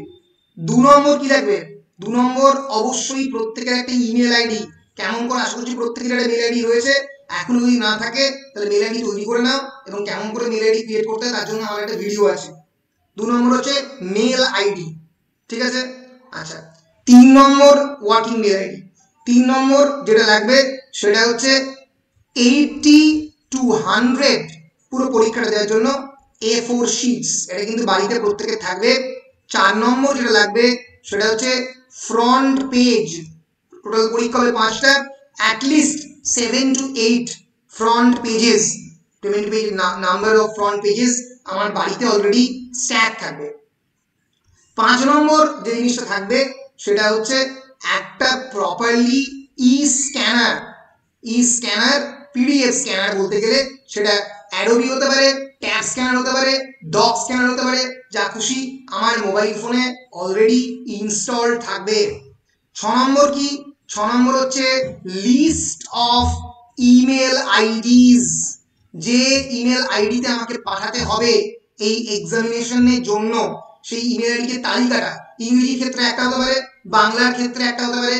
[SPEAKER 1] 2 নম্বর কি লাগবে? 2 নম্বর অবশ্যই প্রত্যেকের একটা ইমেল আইডি। কেমন করে, আশা করছি প্রত্যেকের একটা মেল আইডি রয়েছে। এখন যদি না থাকে তাহলে মেল আইডি তৈরি করে নাও, এবং কেমন করে মেল আইডি ক্রিয়েট করতে হয় তার জন্য আমার একটা ভিডিও আছে। 2 নম্বর হচ্ছে মেল আইডি, ঠিক আছে? আচ্ছা, 3 নম্বর ওয়ার্কিং মেল আইডি। 3 নম্বর যেটা লাগবে সেটা হচ্ছে 80 to 100 পুরো পরীক্ষাটা দেওয়ার জন্য A4 শিটস, এটা কিন্তু বাড়িতে প্রত্যেকের থাকবে। 4 নম্বর যেটা লাগবে সেটা হচ্ছে ফ্রন্ট পেজ। টোটাল পরীক্ষা হবে 5টা, at least 7 to 8 front pages, number of front pages আমার বাড়িতে অলরেডি স্ট্যাক থাকবে। 5 নম্বর যে জিনিসটা থাকবে সেটা হচ্ছে একটা প্রপারলি স্ক্যানার, পিডিএফ স্ক্যানার বলতে গেলে সেটা অ্যাডোবি হতে পারে, ট্যাব স্ক্যানার হতে পারে, ডক স্ক্যানার হতে পারে, যা খুশি আমার মোবাইল ফোনে অলরেডি ইনস্টল থাকবে। 6 নম্বর কি? 6 নম্বর হচ্ছে লিস্ট অফ ইমেল আইডিস, যে ইমেল আইডিতে আমাকে পাঠাতে হবে এই এক্সামিনেশনের জন্য, সেই ইমেল আইডির তালিকাটা। ইংরেজির ক্ষেত্রে একটা হতে পারে, বাংলার ক্ষেত্রে একটা হতে পারে,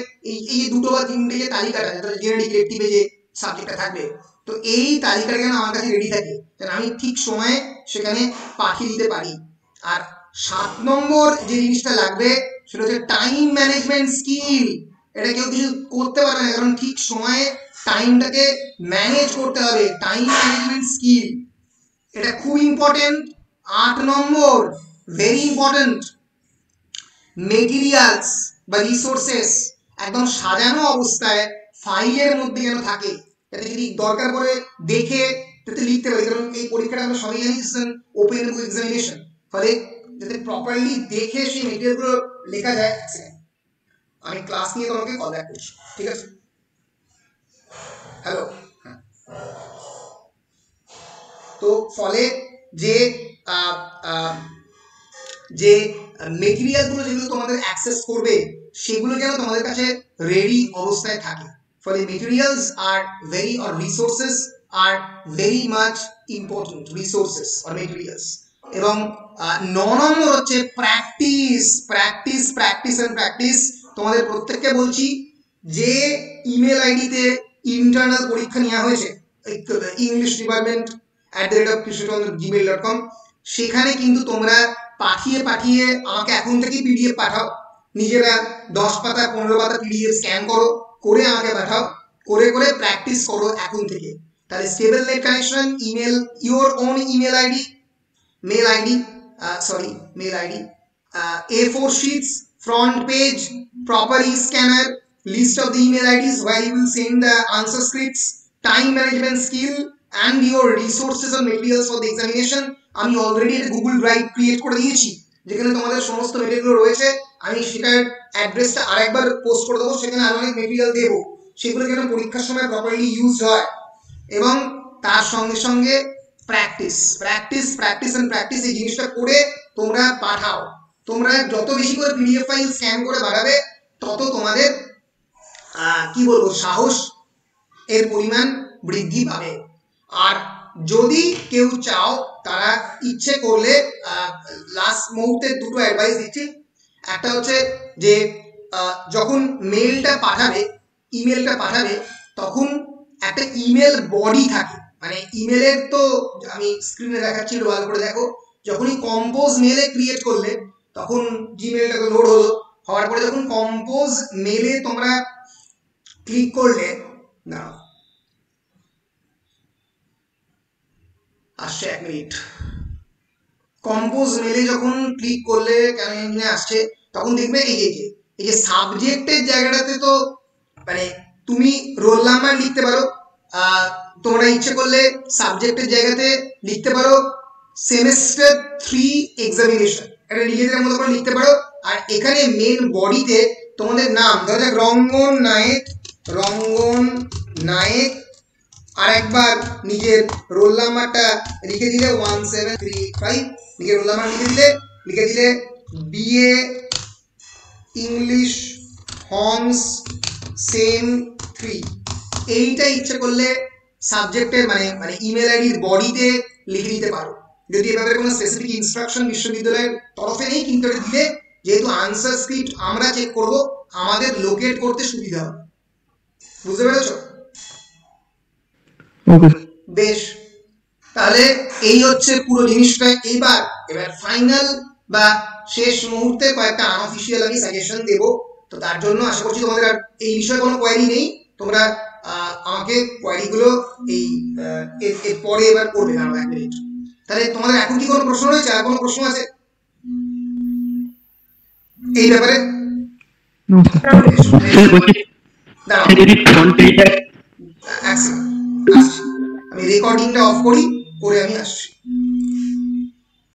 [SPEAKER 1] এই 2 বা 3টে যে তালিকাটা জেনারেল ইলেকটিভে যে সাবজেক্টটা থাকবে, তো এই তালিকাটা যেন আমার কাছে রেডি থাকে, যেন আমি ঠিক সময়ে সেখানে পাঠিয়ে দিতে পারি। আর 7 নম্বর যে জিনিসটা লাগবে সেটা হচ্ছে টাইম ম্যানেজমেন্ট স্কিল। এটা কেউ কিছু করতে পারবে না, কারণ ঠিক সময়ে টাইমটাকে ম্যানেজ করতে হবে। টাইম ম্যানেজমেন্ট স্কিল এটা খুব ইম্পর্টেন্ট। 8 নম্বর ভেরি ইম্পর্টেন্ট, মেটেরিয়ালস বা রিসোর্সেস একদম সাজানো অবস্থায় ফাইলের মধ্যে যেন থাকে, যাতে যদি দরকার পড়ে দেখে যাতে লিখতে পারি। কারণ এই পরীক্ষাটা আমরা সবাই জানি ওপেন বুক এক্সামিনেশন, ফলে যাতে প্রপারলি দেখে সেই মেটেরিয়ালগুলো লেখা যায়। আমি ক্লাস নিয়ে তোমাকে কল ব্যাক করছি, ঠিক আছে? হ্যালো। তো ফলে যে যে মেটেরিয়ালগুলো যেগুলো তোমাদের অ্যাক্সেস করবে সেগুলো যেন তোমাদের কাছে রেডি অবস্থায় থাকে। ফলে materials are very or resources are very much important, resources or materials. এবং 9 নম্বর হচ্ছে practice, practice, practice and practice. তোমাদের প্রত্যেককে বলছি, যে ইমেল আইডিতে ইন্টারনাল পরীক্ষা নেওয়া হয়েছে ইংলিশ ডিপার্টমেন্ট @kishorchandra@gmail.com, সেখানে কিন্তু তোমরা পাঠিয়ে আমাকে এখন থেকেই পিডিএফ পাঠাও। নিজেরা 10 পাতা 15 পাতা পিডিএফ স্ক্যান করো, করে আমাকে পাঠাও, করে প্র্যাকটিস করো এখন থেকে। তাহলে stable net connection, email, your own email ID, mail ID, A4 sheets, front page, proper e-scanner, list of the email IDs where you will send the answer scripts, time management skill and your resources and materials for the examination. আমি অলরেডি একটা গুগল ড্রাইভ ক্রিয়েট করে দিয়েছি যেখানে তোমাদের সমস্ত মেটেরিয়াল রয়েছে। আমি সেটার অ্যাড্রেসটা আরেকবার পোস্ট করে দেবো, সেখানে আরো অনেক মেটেরিয়াল দেবো, সেগুলো যেন পরীক্ষার সময় প্রপারলি ইউজ হয়। এবং তার সঙ্গে সঙ্গে practice, practice, practice and practice, এই জিনিসটা করে তোমরা পাঠাও। তোমরা যত বেশি করে পিডিএফ ফাইল স্ক্যান করে বাড়াবে, তত তোমাদের কি বলবো, সাহস এর পরিমাণ বৃদ্ধি পাবে। আর যদি কেউ চাও, তারা ইচ্ছে করলে লাস্ট মুহূর্তে 2টো অ্যাডভাইস দিচ্ছি। একটা হচ্ছে যে যখন মেলটা পাঠাবে, ইমেলটা পাঠাবে, তখন একটা ইমেল বডি থাকে, মানে ইমেলের তো আমি স্ক্রিনে দেখাচ্ছি, একটু ভালো করে দেখো। যখনই কম্পোজ মেলে ক্রিয়েট করলে তখন জিমেলটাকে লোড হলো, হওয়ার পরে যখন কম্পোজ মেলে তোমরা ক্লিক করলে, না আসছে 1 মিনিট, কম্পোজ মেলে যখন ক্লিক করলে কেন এখানে আসছে, তখন দেখবে এই যে সাবজেক্টের জায়গাটাতে তো মানে তুমি রোল নাম্বার লিখতে পারো, তোমরা ইচ্ছে করলে সাবজেক্টের জায়গাতে লিখতে পারো সেমেস্টার 3 এক্সামিনেশন, এটা নিজেদের মতো করে লিখতে পারো। আর এখানে মেন বডিতে তোমাদের নাম, ধরো যাক রঙ্গন নায়েক, আর একবার নিজের রোল নাম্বারটা লিখে দিলে 1735, নিজের রোল নাম্বার লিখে দিলে বিএ ইংলিশ হর্নস সেম 3। এইটা ইচ্ছে করলে সাবজেক্টের মানে ইমেল আইডির বডিতে লিখে দিতে পারো, যদি এ ব্যাপারে কোনো স্পেসিফিক ইনস্ট্রাকশন বিশ্ববিদ্যালয়ের তরফে নেই, কিন্তু এটা দিলে যেহেতু আনসার স্ক্রিপ্ট আমরা চেক করব, আমাদের লোকেট করতে সুবিধা হবে। বুঝতে পেরেছো? বেশ, তাহলে এই হচ্ছে পুরো জিনিসটা। এবার ফাইনাল বা শেষ মুহূর্তে কয়েকটা আনঅফিশিয়াল আমি সাজেশন দেবো। তো তার জন্য আশা করছি তোমাদের আর এই বিষয়ে কোনো কোয়ারি নেই, তোমরা আমাকে কোয়ারিগুলো এর পরে এবার করবে না 1 মিনিট। তাহলে তোমাদের এখন কি কোনো প্রশ্ন রয়েছে? আর কোনো প্রশ্ন আছে এই ব্যাপারে? আমি রেকর্ডিংটা অফ করে আমি আসছি।